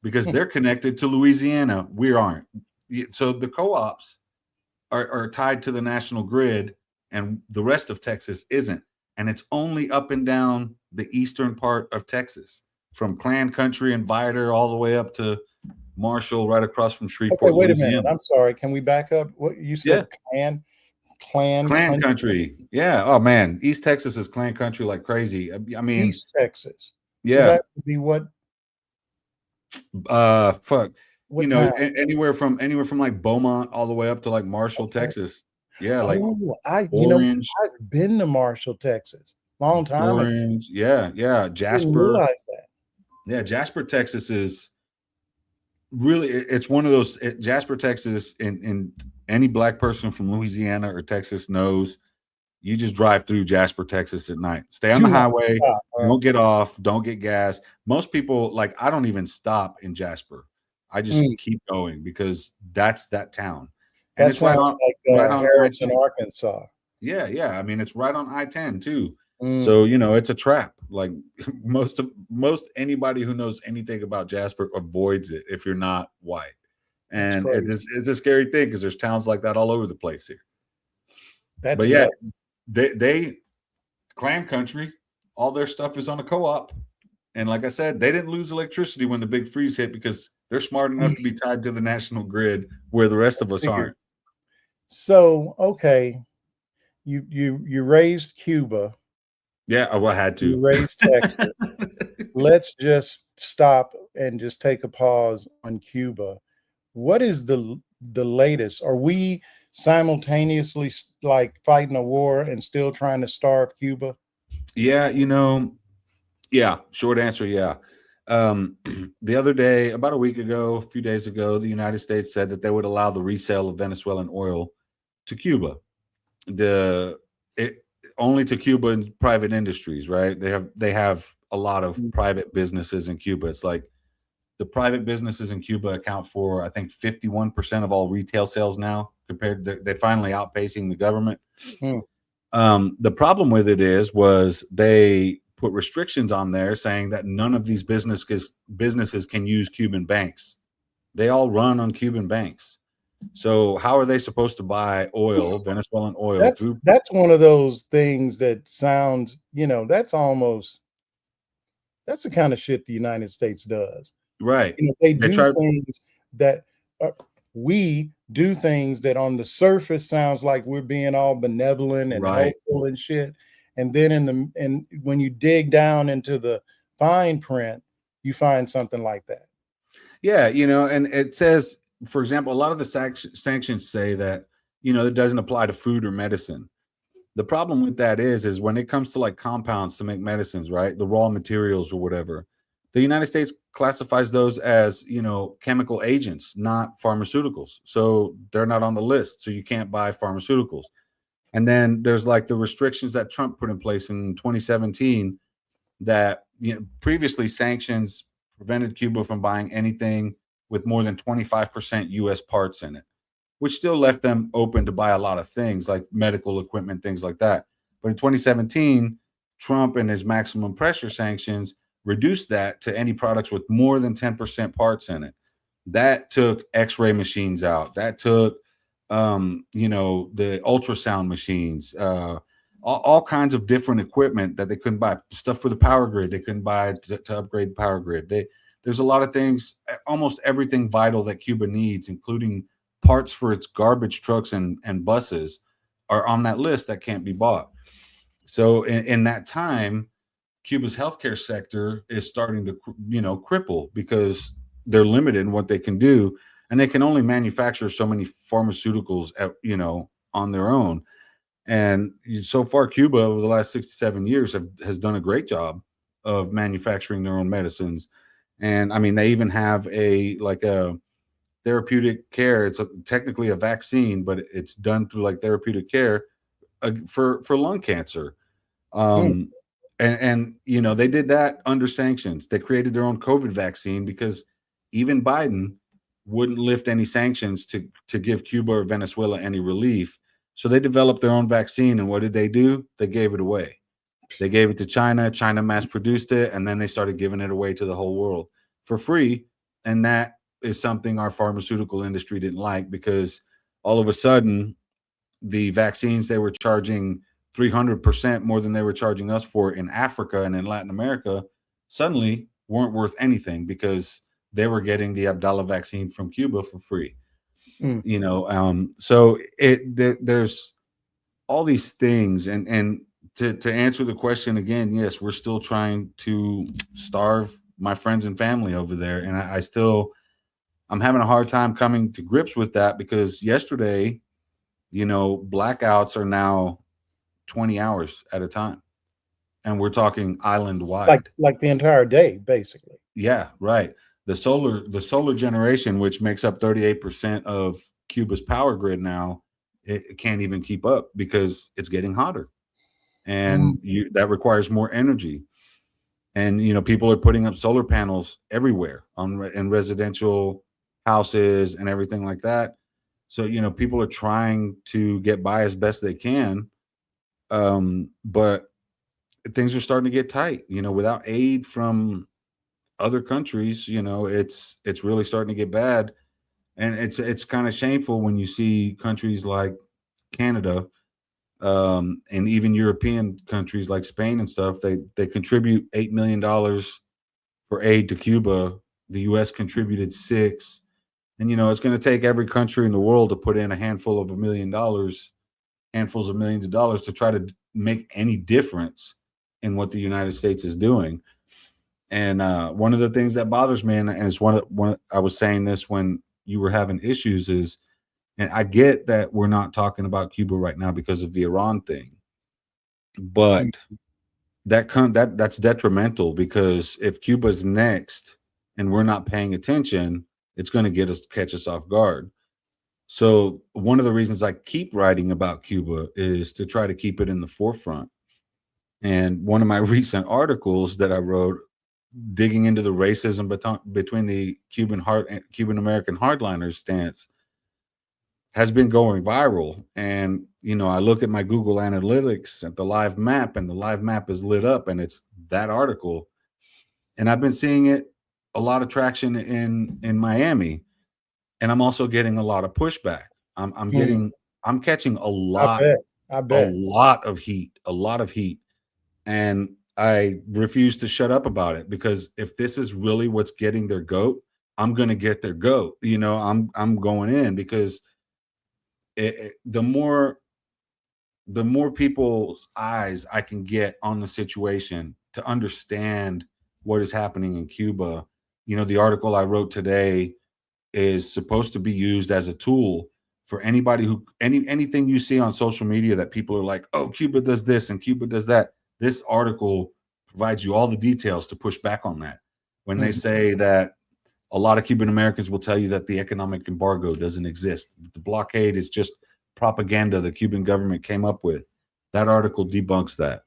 because they're connected to Louisiana. We aren't. So the co-ops are tied to the national grid, and the rest of Texas isn't. And it's only up and down the eastern part of Texas, from Clan Country and Vider all the way up to Marshall, right across from Okay, Shreveport, wait a minute. Louisiana. I'm sorry. Can we back up? What you Yeah, said, clan Clan country, Country. Yeah. Oh man, East Texas is Clan Country like crazy. I mean, East Texas. So yeah. that would be Fuck. what town? Anywhere from like Beaumont all the way up to like Marshall, Okay. Texas. Yeah, like Oh, Orange, I've been to Marshall, Texas, long time ago. Orange. Yeah, yeah. I didn't Jasper. realize that. Yeah, Jasper, Texas is really, it's one of those, Jasper, Texas, and any black person from Louisiana or Texas knows, you just drive through Jasper, Texas at night. Stay on Do the not highway, stop, huh? don't get off, don't get gas. Most people, like, I don't even stop in Jasper. I just Mm, keep going because that's that town. And that it's right sounds on like right on Harrison, I-10. Arkansas. Yeah, yeah. I mean, it's right on I-10 too. Mm, So, it's a trap. Like most anybody who knows anything about Jasper avoids it if you're not white. that's And crazy. it's a scary thing because there's towns like that all over the place here. That's But yeah, nuts. they Clan Country, all their stuff is on a co-op. And like I said, they didn't lose electricity when the big freeze hit because they're smart enough to be tied to the national grid where the rest of us Figured. aren't. So, okay, you raised Cuba, Yeah, I had you to. raised Texas. Let's just stop and just take a pause on Cuba. What is the latest? Are we simultaneously like fighting a war and still trying to starve Cuba? Yeah, yeah, short answer, yeah. The other day, about a week ago, a few days ago, the United States said that they would allow the resale of Venezuelan oil to Cuba. Only to Cuban private industries, right? They have a lot of private businesses in Cuba. It's like the private businesses in Cuba account for, I think, 51% of all retail sales now, compared to, they're finally outpacing the government. Hmm. The problem with it was they put restrictions on there saying that none of these businesses can use Cuban banks. They all run on Cuban banks. So how are they supposed to buy oil, Venezuelan oil, through? That's one of those things that sounds, that's the kind of shit the United States does. Right. They They do try. things that we do things that on the surface sounds like we're being all benevolent and Right. helpful and shit. And then when you dig down into the fine print, you find something like that. Yeah, and it says, for example, a lot of the sanctions say that, it doesn't apply to food or medicine. The problem with that is when it comes to like compounds to make medicines, right? The raw materials or whatever, the United States classifies those as, chemical agents, not pharmaceuticals. So they're not on the list. So you can't buy pharmaceuticals. And then there's like the restrictions that Trump put in place in 2017 that, you know, previously sanctions prevented Cuba from buying anything with more than 25% US parts in it, which still left them open to buy a lot of things like medical equipment, things like that. But in 2017, Trump and his maximum pressure sanctions reduced that to any products with more than 10% parts in it. That took X-ray machines out. That took, you know, the ultrasound machines, all kinds of different equipment that they couldn't buy. Stuff for the power grid they couldn't buy to upgrade the power grid. There's a lot of things, almost everything vital that Cuba needs, including parts for its garbage trucks and buses, are on that list that can't be bought. So in that time, Cuba's healthcare sector is starting to, you know, cripple because they're limited in what they can do, and they can only manufacture so many pharmaceuticals, you know, on their own. And so far, Cuba over the last 67 years has done a great job of manufacturing their own medicines. And I mean, they even have a therapeutic care. It's technically a vaccine, but it's done through like therapeutic care for lung cancer. And you know, they did that under sanctions. They created their own COVID vaccine because even Biden wouldn't lift any sanctions to give Cuba or Venezuela any relief. So they developed their own vaccine, and what did they do? They gave it away. They gave it to China. China mass produced it, and then they started giving it away to the whole world for free. And that is something our pharmaceutical industry didn't like, because all of a sudden the vaccines they were charging 300% more than they were charging us for in Africa and in Latin America suddenly weren't worth anything because they were getting the Abdala vaccine from Cuba for free. You know, so there's all these things, and to answer the question again, yes, we're still trying to starve my friends and family over there, and I'm having a hard time coming to grips with that, because yesterday, you know, blackouts are now 20 hours at a time, and we're talking island wide, like the entire day, basically. Yeah, right. The solar generation, which makes up 38% of Cuba's power grid now, it can't even keep up because it's getting hotter, and that requires more energy. And you know, people are putting up solar panels everywhere in residential houses and everything like that. So you know, people are trying to get by as best they can, but things are starting to get tight. You know, without aid from other countries, you know, it's really starting to get bad. And it's kind of shameful when you see countries like Canada, and even European countries like Spain and stuff, they contribute $8 million for aid to Cuba. The US contributed 6. And you know, it's going to take every country in the world to put in handfuls of millions of dollars to try to make any difference in what the United States is doing. And one of the things that bothers me, and it's one I was saying this when you were having issues, is, and I get that we're not talking about Cuba right now because of the Iran thing, but that's detrimental, because if Cuba's next and we're not paying attention, it's going to catch us off guard. So one of the reasons I keep writing about Cuba is to try to keep it in the forefront. And one of my recent articles that I wrote, digging into the racism between the Cuban American hardliners stance, has been going viral. And you know, I look at my Google Analytics at the live map, and the live map is lit up, and it's that article. And I've been seeing it a lot of traction in Miami, and I'm also getting a lot of pushback. I'm catching a lot of heat, and I refuse to shut up about it, because if this is really what's getting their goat, I'm going to get their goat. You know, I'm going in, because the more people's eyes I can get on the situation to understand what is happening in Cuba. You know, the article I wrote today is supposed to be used as a tool for anybody who anything you see on social media that people are like, oh, Cuba does this and Cuba does that. This article provides you all the details to push back on that. When they say that a lot of Cuban Americans will tell you that the economic embargo doesn't exist, the blockade is just propaganda the Cuban government came up with. That article debunks that.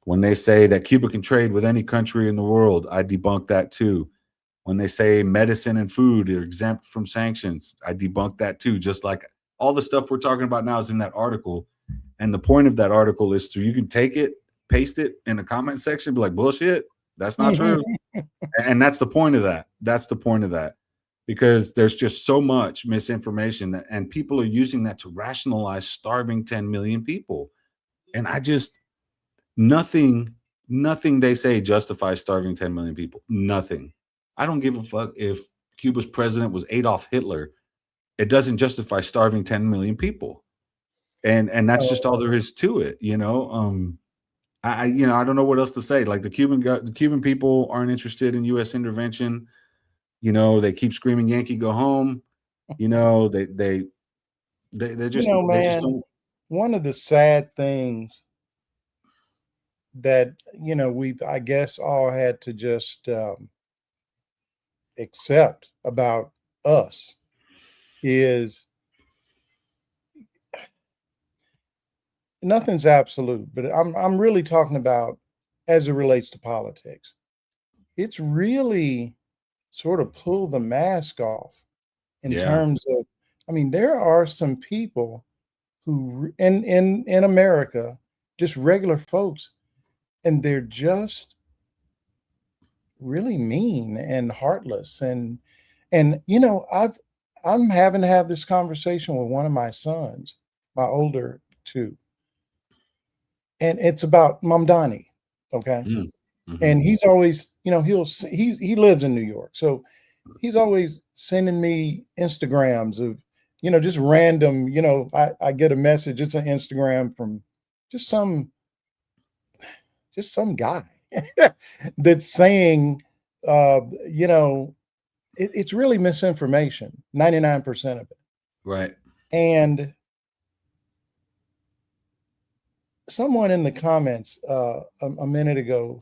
When they say that Cuba can trade with any country in the world, I debunk that too. When they say medicine and food are exempt from sanctions, I debunk that too. Just like all the stuff we're talking about now is in that article. And the point of that article is you can take it, paste it in the comment section, be like, bullshit, that's not true. And that's the point of that. That's the point of that. Because there's just so much misinformation and people are using that to rationalize starving 10 million people. And nothing they say justifies starving 10 million people. Nothing. I don't give a fuck if Cuba's president was Adolf Hitler. It doesn't justify starving 10 million people. And that's just all there is to it, you know. I don't know what else to say. Like the Cuban people aren't interested in U.S. intervention. You know, they keep screaming "Yankee, go home." You know, they're just, man, they just don't. One of the sad things that we've, I guess, all had to just accept about us is nothing's absolute, but I'm really talking about as it relates to politics. It's really sort of pull the mask off in terms of, I mean, there are some people who in America, just regular folks, and they're just really mean and heartless. And I'm having to have this conversation with one of my sons, my older two. And it's about Mamdani. Okay. Mm-hmm. And he's always, he lives in New York. So he's always sending me Instagrams of, just random, I get a message. It's an Instagram from just some guy that's saying, it's really misinformation, 99% of it. Right. And someone in the comments a minute ago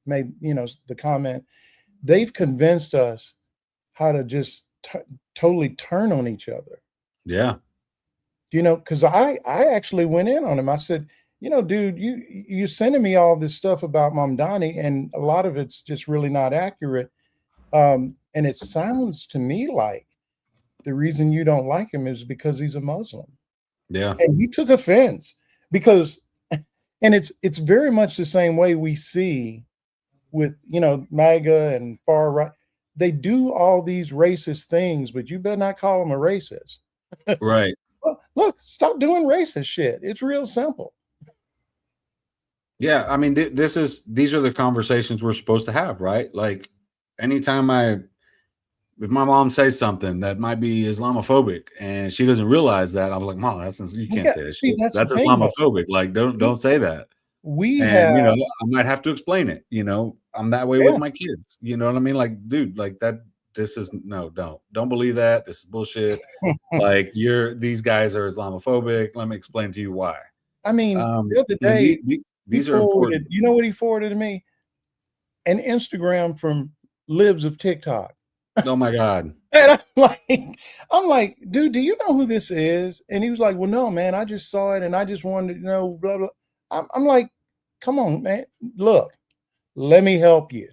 made the comment, they've convinced us how to just totally turn on each other. Yeah. Because I actually went in on him. I said, dude, you sending me all this stuff about Mamdani, and a lot of it's just really not accurate. And it sounds to me like the reason you don't like him is because he's a Muslim. Yeah. And he took offense because, and it's very much the same way we see with, MAGA and far right. They do all these racist things, but you better not call them a racist. Right. Well, look, stop doing racist shit. It's real simple. Yeah. I mean, these are the conversations we're supposed to have, right? Like anytime if my mom says something that might be Islamophobic and she doesn't realize that, I'm like, Mom, you can't say that. That's Islamophobic. Like, don't say that. I might have to explain it. I'm that way with my kids. You know what I mean? Like, dude, like that. This is don't believe that. This is bullshit. Like these guys are Islamophobic. Let me explain to you why. I mean, the other day, these are important. You know what he forwarded to me? An Instagram from Libs of TikTok. Oh my God. And I'm like, dude, do you know who this is? And he was like, well, no, man, I just saw it and I just wanted to know, blah, blah. I'm like, come on, man. Look, let me help you.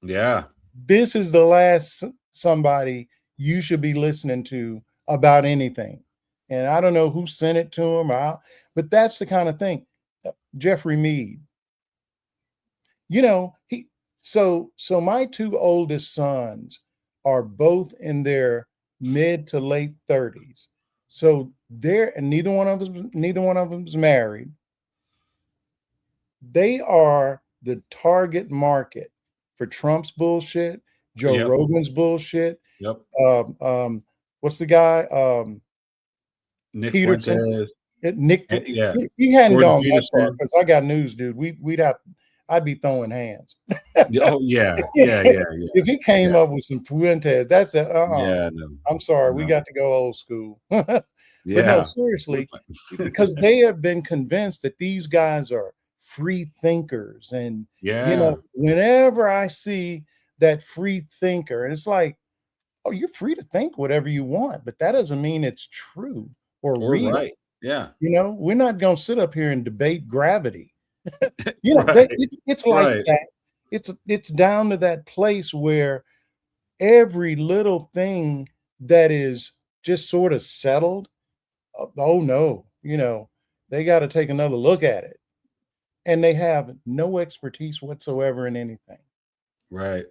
Yeah. This is the last somebody you should be listening to about anything. And I don't know who sent it to him, but that's the kind of thing. Jeffrey Mead. So my two oldest sons are both in their mid to late 30s. So neither one of them is married. They are the target market for Trump's bullshit, Joe Rogan's bullshit. Yep. What's the guy? Nick Peterson. Fuentes. Nick. Yeah. He hadn't gone that far because I got news, dude. I'd be throwing hands. Oh yeah. If he came up with some Fuentes, that's it. Yeah. No. I'm sorry, we got to go old school. But no, seriously, because they have been convinced that these guys are free thinkers, and whenever I see that free thinker, and it's like, oh, you're free to think whatever you want, but that doesn't mean it's true. or Or real. right. Yeah. We're not going to sit up here and debate gravity. Right. It's like Right. that. It's down to that place where every little thing that is just sort of settled, oh no, they got to take another look at it. And they have no expertise whatsoever in anything. Right.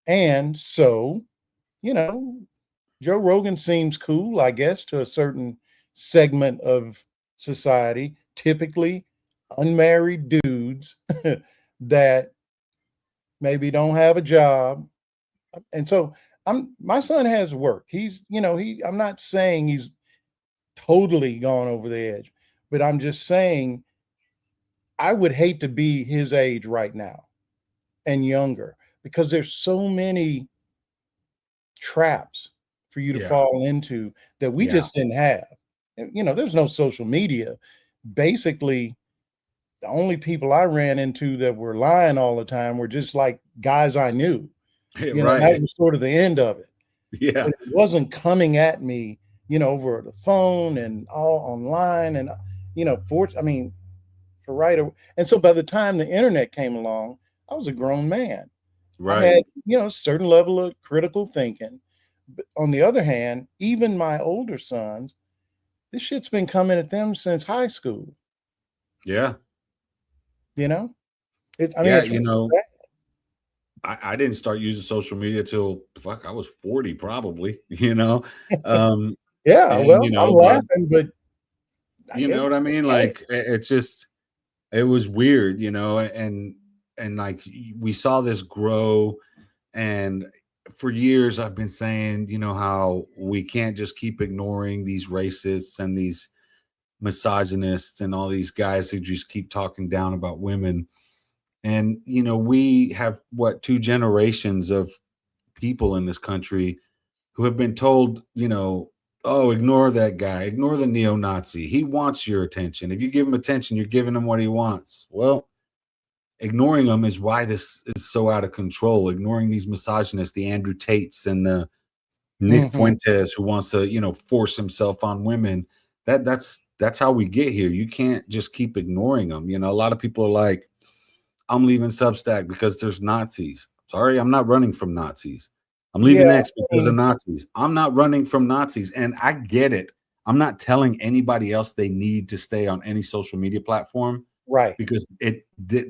And so, Joe Rogan seems cool, I guess, to a certain segment of society, typically unmarried dudes that maybe don't have a job. And so my son has work. I'm not saying he's totally gone over the edge, but I'm just saying I would hate to be his age right now and younger, because there's so many traps for you to Yeah. fall into that we Yeah. just didn't have. There's no social media. Basically, the only people I ran into that were lying all the time were just like guys I knew. That Right. was sort of the end of it. Yeah. But it wasn't coming at me, over the phone and all online and, for right. And so by the time the internet came along, I was a grown man. I Right. had, a certain level of critical thinking. But on the other hand, even my older sons, this shit's been coming at them since high school. Yeah. Yeah, it's I didn't start using social media till I was 40 probably, yeah, and, well, I'm laughing, but you know what I mean? Like, it's just, it was weird, and like we saw this grow, and for years I've been saying, how we can't just keep ignoring these racists and these misogynists and all these guys who just keep talking down about women. And we have two generations of people in this country who have been told, oh, ignore that guy, ignore the neo-Nazi. He wants your attention. If you give him attention, you're giving him what he wants. Well, ignoring him is why this is so out of control. Ignoring these misogynists, the Andrew Tates and the Nick Fuentes, who wants to, force himself on women. That's how we get here. You can't just keep ignoring them. A lot of people are like, I'm leaving Substack because there's Nazis. Sorry, I'm not running from Nazis. I'm leaving X because of Nazis. I'm not running from Nazis. And I get it. I'm not telling anybody else they need to stay on any social media platform. Right. Because it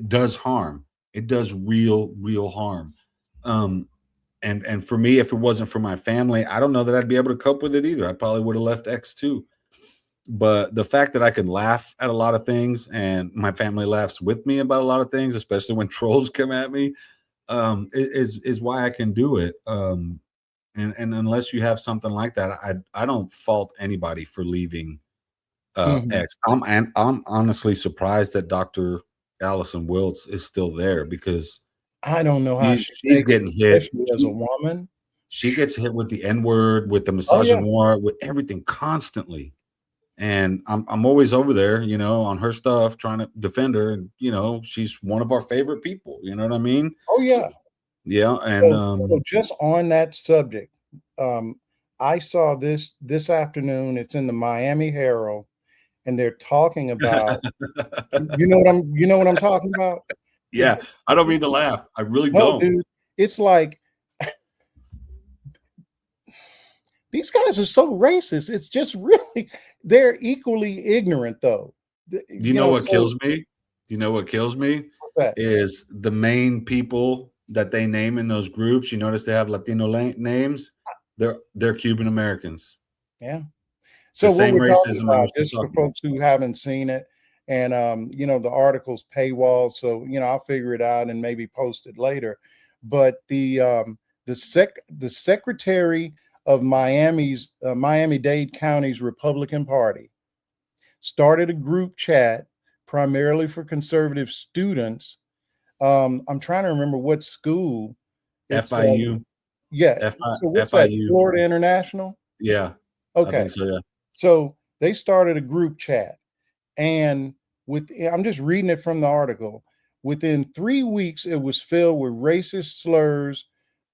does harm. It does real harm. And for me, if it wasn't for my family, I don't know that I'd be able to cope with it either. I probably would have left X too. But the fact that I can laugh at a lot of things and my family laughs with me about a lot of things, especially when trolls come at me, is why I can do it. And unless you have something like that, I don't fault anybody for leaving X. I'm honestly surprised that Dr. Allison Wilts is still there, because I don't know how she's getting hit as a woman. She gets hit with the N-word, with the misogynoir, with everything constantly. And I'm always over there, on her stuff, trying to defend her. And, she's one of our favorite people. You know what I mean? Oh, yeah. Yeah. And so just on that subject, I saw this afternoon. It's in the Miami Herald, and they're talking about, you know what I'm talking about? Yeah. I don't mean to laugh. I really don't. Dude, it's like, these guys are so racist. It's just really, they're equally ignorant, though. You know what kills me? You know what kills me? What's that? Is the main people that they name in those groups. You notice they have Latino names. They're Cuban Americans. Yeah. So the same what we're talking racism about, just for folks who haven't seen it, and the article's paywall, so I'll figure it out and maybe post it later. But the secretary of Miami-Dade County's Republican Party started a group chat primarily for conservative students. I'm trying to remember what school. FIU. Yeah. So what's that? Florida International? Yeah. Okay. I think so, yeah. So they started a group chat, and I'm just reading it from the article. Within 3 weeks, it was filled with racist slurs.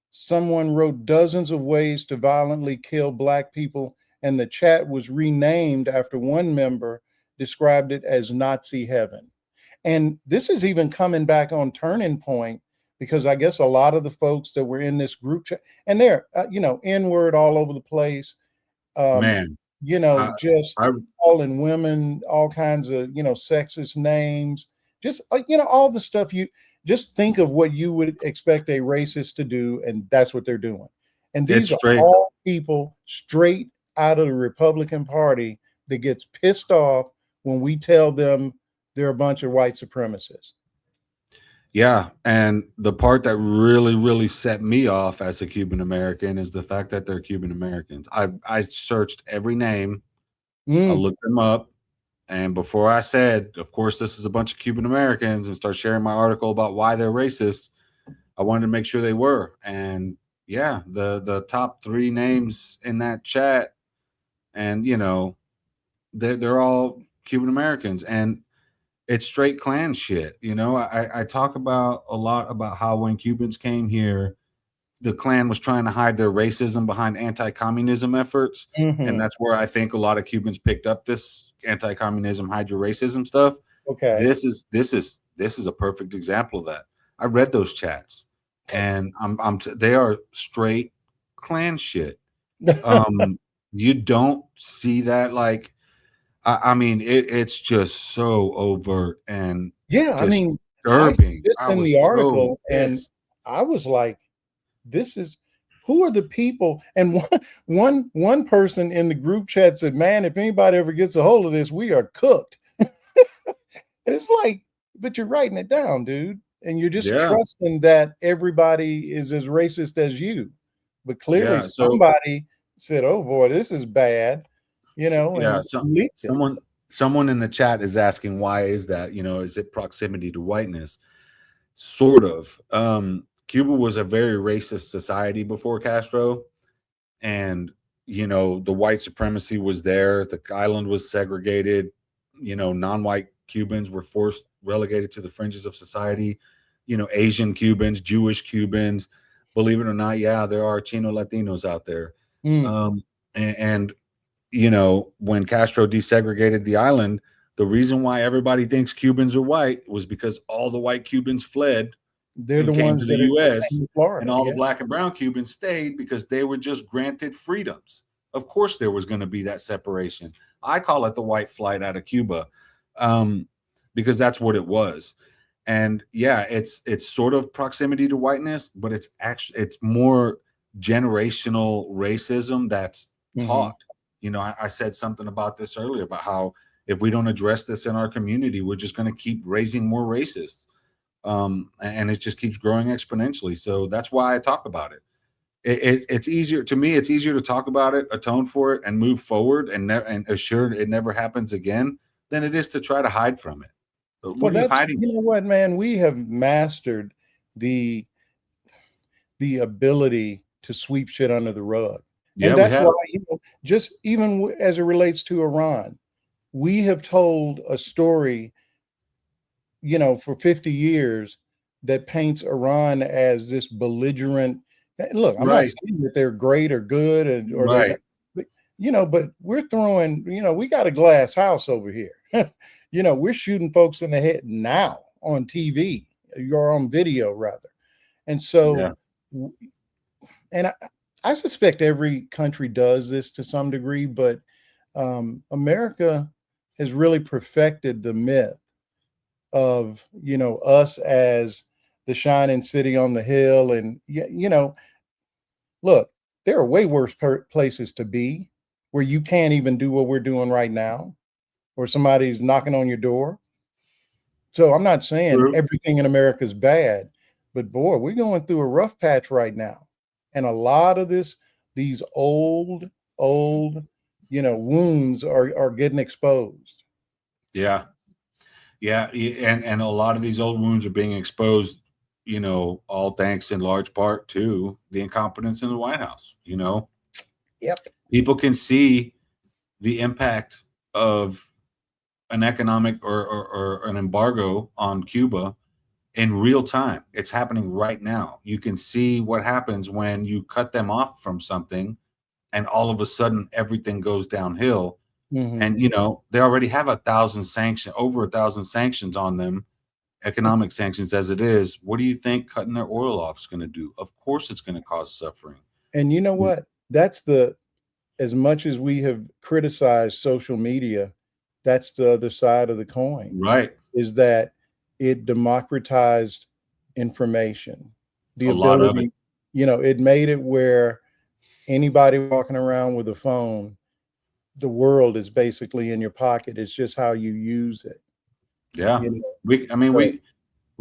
Someone wrote dozens of ways to violently kill Black people and the chat was renamed after one member described it as Nazi heaven. And this is even coming back on Turning Point, because I guess a lot of the folks that were in this group chat, and they're, N-word all over the place, Man, just I calling women all kinds of, sexist names, just, all the stuff you just think of what you would expect a racist to do. And that's what they're doing. And it's these are straight. all people straight out of the Republican Party that gets pissed off when we tell them they're a bunch of white supremacists. Yeah, and the part that really, really set me off as a Cuban American is the fact that they're Cuban Americans. I searched every name, I looked them up, and before I said, of course, this is a bunch of Cuban Americans, and start sharing my article about why they're racist, I wanted to make sure they were. And yeah, the top 3 names in that chat, and they're all Cuban Americans, and it's straight Klan shit. I talk about a lot about how when Cubans came here, the Klan was trying to hide their racism behind anti-communism efforts. And that's where I think a lot of Cubans picked up this anti-communism, hide your racism stuff. Okay. This is a perfect example of that. I read those chats, and they are straight Klan shit. You don't see that, like, I mean, it's just so overt and Yeah, I mean, I disturbing. this I in was the so article, and pissed. I was like, who are the people? And one person in the group chat said, man, if anybody ever gets a hold of this, we are cooked. And it's like, but you're writing it down, dude. And you're just Yeah. trusting that everybody is as racist as you. But clearly Yeah, so somebody said, oh boy, this is bad, yeah, and leaked it. someone in the chat is asking, why is that? Is it proximity to whiteness? Sort of. Cuba was a very racist society before Castro, and the white supremacy was there. The island was segregated. Non-white Cubans were relegated to the fringes of society. Asian Cubans, Jewish Cubans. Believe it or not, yeah, there are Chino Latinos out there. And when Castro desegregated the island, the reason why everybody thinks Cubans are white was because all the white Cubans fled. They're the came ones to the that U.S. are in Florida, and all the black and brown Cubans stayed because they were just granted freedoms. Of course, there was going to be that separation. I call it the white flight out of Cuba, because that's what it was. And yeah, it's sort of proximity to whiteness, but it's more generational racism that's taught. I said something about this earlier about how if we don't address this in our community, we're just going to keep raising more racists. And it just keeps growing exponentially. So that's why I talk about it. It's easier to me. It's easier to talk about it, atone for it, and move forward, and assure it never happens again, than it is to try to hide from it. But what are you hiding? You know what, man? We have mastered the ability to sweep shit under the rug. Yeah, and that's why, just even as it relates to Iran, we have told a story, for 50 years that paints Iran as this belligerent. Look, I'm not saying that they're great or good, or right. But we're throwing, we got a glass house over here. We're shooting folks in the head now on TV, or on video rather. And so, and I suspect every country does this to some degree, but America has really perfected the myth of, us as the shining city on the hill. And, look, there are way worse places to be where you can't even do what we're doing right now, or somebody's knocking on your door. So I'm not saying everything in America is bad, but boy, we're going through a rough patch right now. And a lot of these old, wounds are getting exposed. Yeah. Yeah. And a lot of these old wounds are being exposed, all thanks in large part to the incompetence in the White House. Yep. People can see the impact of an economic or an embargo on Cuba in real time. It's happening right now. You can see what happens when you cut them off from something and all of a sudden everything goes downhill. Mhm. And they already have over 1,000 sanctions on them, economic sanctions as it is. What do you think cutting their oil off is going to do? Of course, it's going to cause suffering. And you know what? That's as much as we have criticized social media, that's the other side of the coin, Right. is that it democratized information. The A lot of ability, it made it where anybody walking around with a phone, the world is basically in your pocket. It's just how you use it. Yeah. We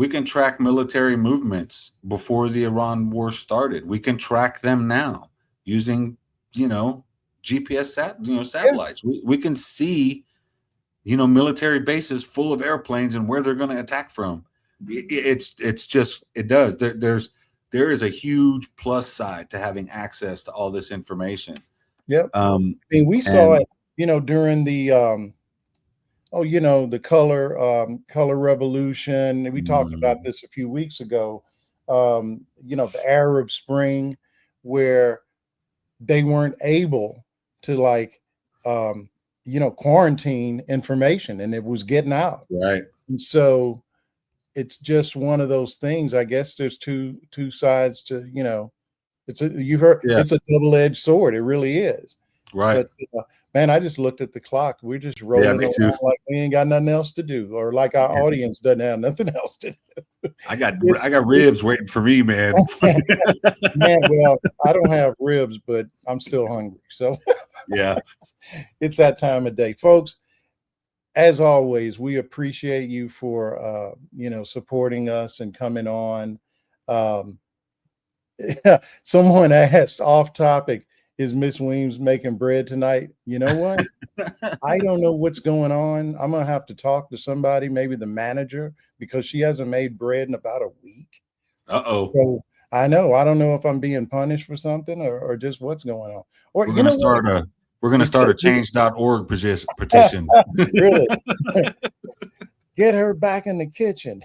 can track military movements before the Iran war started. We can track them now using, GPS satellites. We can see, military bases full of airplanes and where they're going to attack from. It does. There is a huge plus side to having access to all this information. Yep. We saw it, during the the color revolution. We talked about this a few weeks ago. The Arab Spring, where they weren't able to quarantine information, and it was getting out. Right. And so it's just one of those things. I guess there's two sides to, it's a double-edged sword. It really is. Right. But man, I just looked at the clock. We're just rolling around like we ain't got nothing else to do, or like our audience doesn't have nothing else to do. I got ribs waiting for me, man. Man, well, I don't have ribs, but I'm still hungry. So yeah, it's that time of day, folks. As always, we appreciate you for supporting us and coming on. Someone asked off topic, is Miss Weems making bread tonight? You know what? I don't know what's going on. I'm gonna have to talk to somebody, maybe the manager, because she hasn't made bread in about a week. So I don't know if I'm being punished for something or just what's going on. Or we're gonna start a change.org petition. Really? Get her back in the kitchen.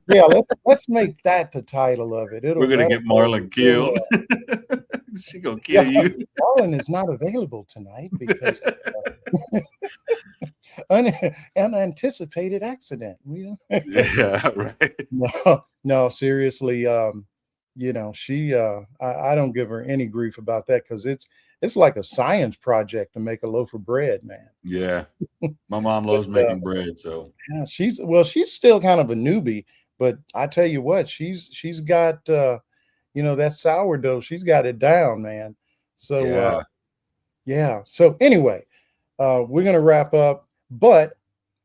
Yeah, let's make that the title of it. We're gonna get Marlon killed. She gonna kill you. Marlon is not available tonight because unanticipated accident. Yeah, right. No, seriously. She I don't give her any grief about that, because it's like a science project to make a loaf of bread, man. Yeah, my mom loves making bread, so yeah, she's still kind of a newbie, but I tell you what, she's got that sourdough, she's got it down, man. So so anyway, we're gonna wrap up, but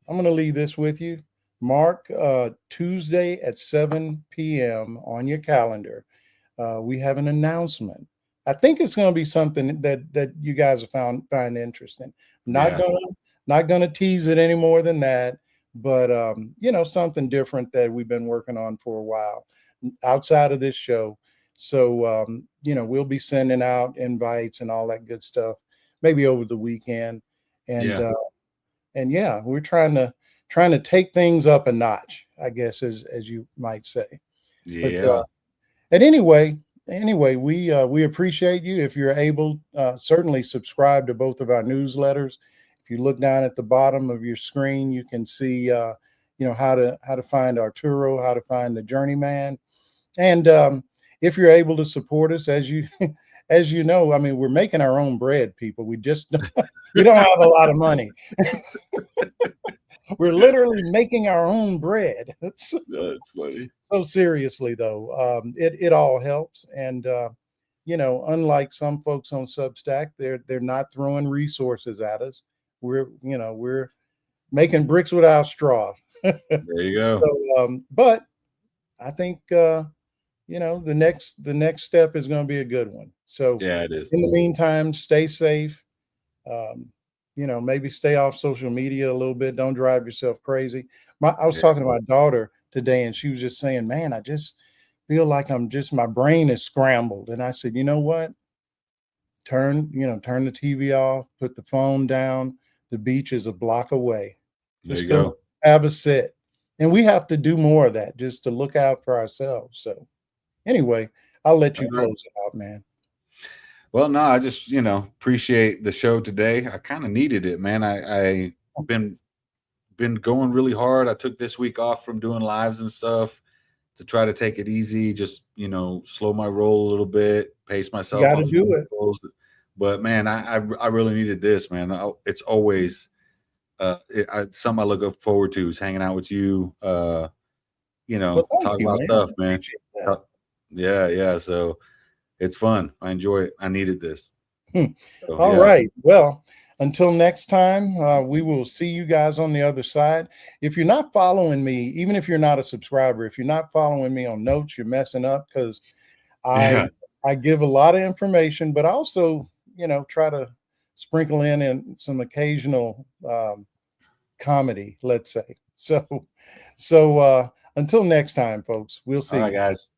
I'm gonna leave this with you. Mark Tuesday at 7 p.m. on your calendar. We have an announcement. I think it's going to be something that you guys have find interesting. Not gonna tease it any more than that, but something different that we've been working on for a while outside of this show. So we'll be sending out invites and all that good stuff, maybe over the weekend, and we're trying to take things up a notch, I guess, as you might say. Yeah. And anyway, we appreciate you. If you're able, certainly subscribe to both of our newsletters. If you look down at the bottom of your screen, you can see how to find Arturo, how to find the Journeyman. And if you're able to support us, as you know, I mean, we're making our own bread, people. We just we don't have a lot of money. We're literally making our own bread. That's funny. So seriously, though, it all helps. And unlike some folks on Substack, they're not throwing resources at us. We're making bricks without straw. There you go. So, but I think the next step is going to be a good one. So yeah, it is. In the meantime, stay safe. Maybe stay off social media a little bit. Don't drive yourself crazy. I was talking to my daughter today, and she was just saying, man, I just feel like my brain is scrambled. And I said, you know what? Turn the TV off, put the phone down. The beach is a block away. There you go. Have a sit. And we have to do more of that, just to look out for ourselves. So anyway, I'll let you close it out, man. Well, no, I just, appreciate the show today. I kind of needed it, man. I been going really hard. I took this week off from doing lives and stuff to try to take it easy, just, slow my roll a little bit, pace You myself got on to some do it. goals. But man, I really needed this, man. It's always something I look forward to is hanging out with you. Well, thank Talk you, about man. stuff, I man. appreciate that. Yeah. So it's fun. I enjoy it. I needed this. So, All yeah. right. Well, until next time, we will see you guys on the other side. If you're not following me, even if you're not a subscriber, if you're not following me on Notes, you're messing up, because Yeah. I give a lot of information, but also, try to sprinkle in some occasional comedy, let's say. So until next time, folks, we'll see All right, you. guys.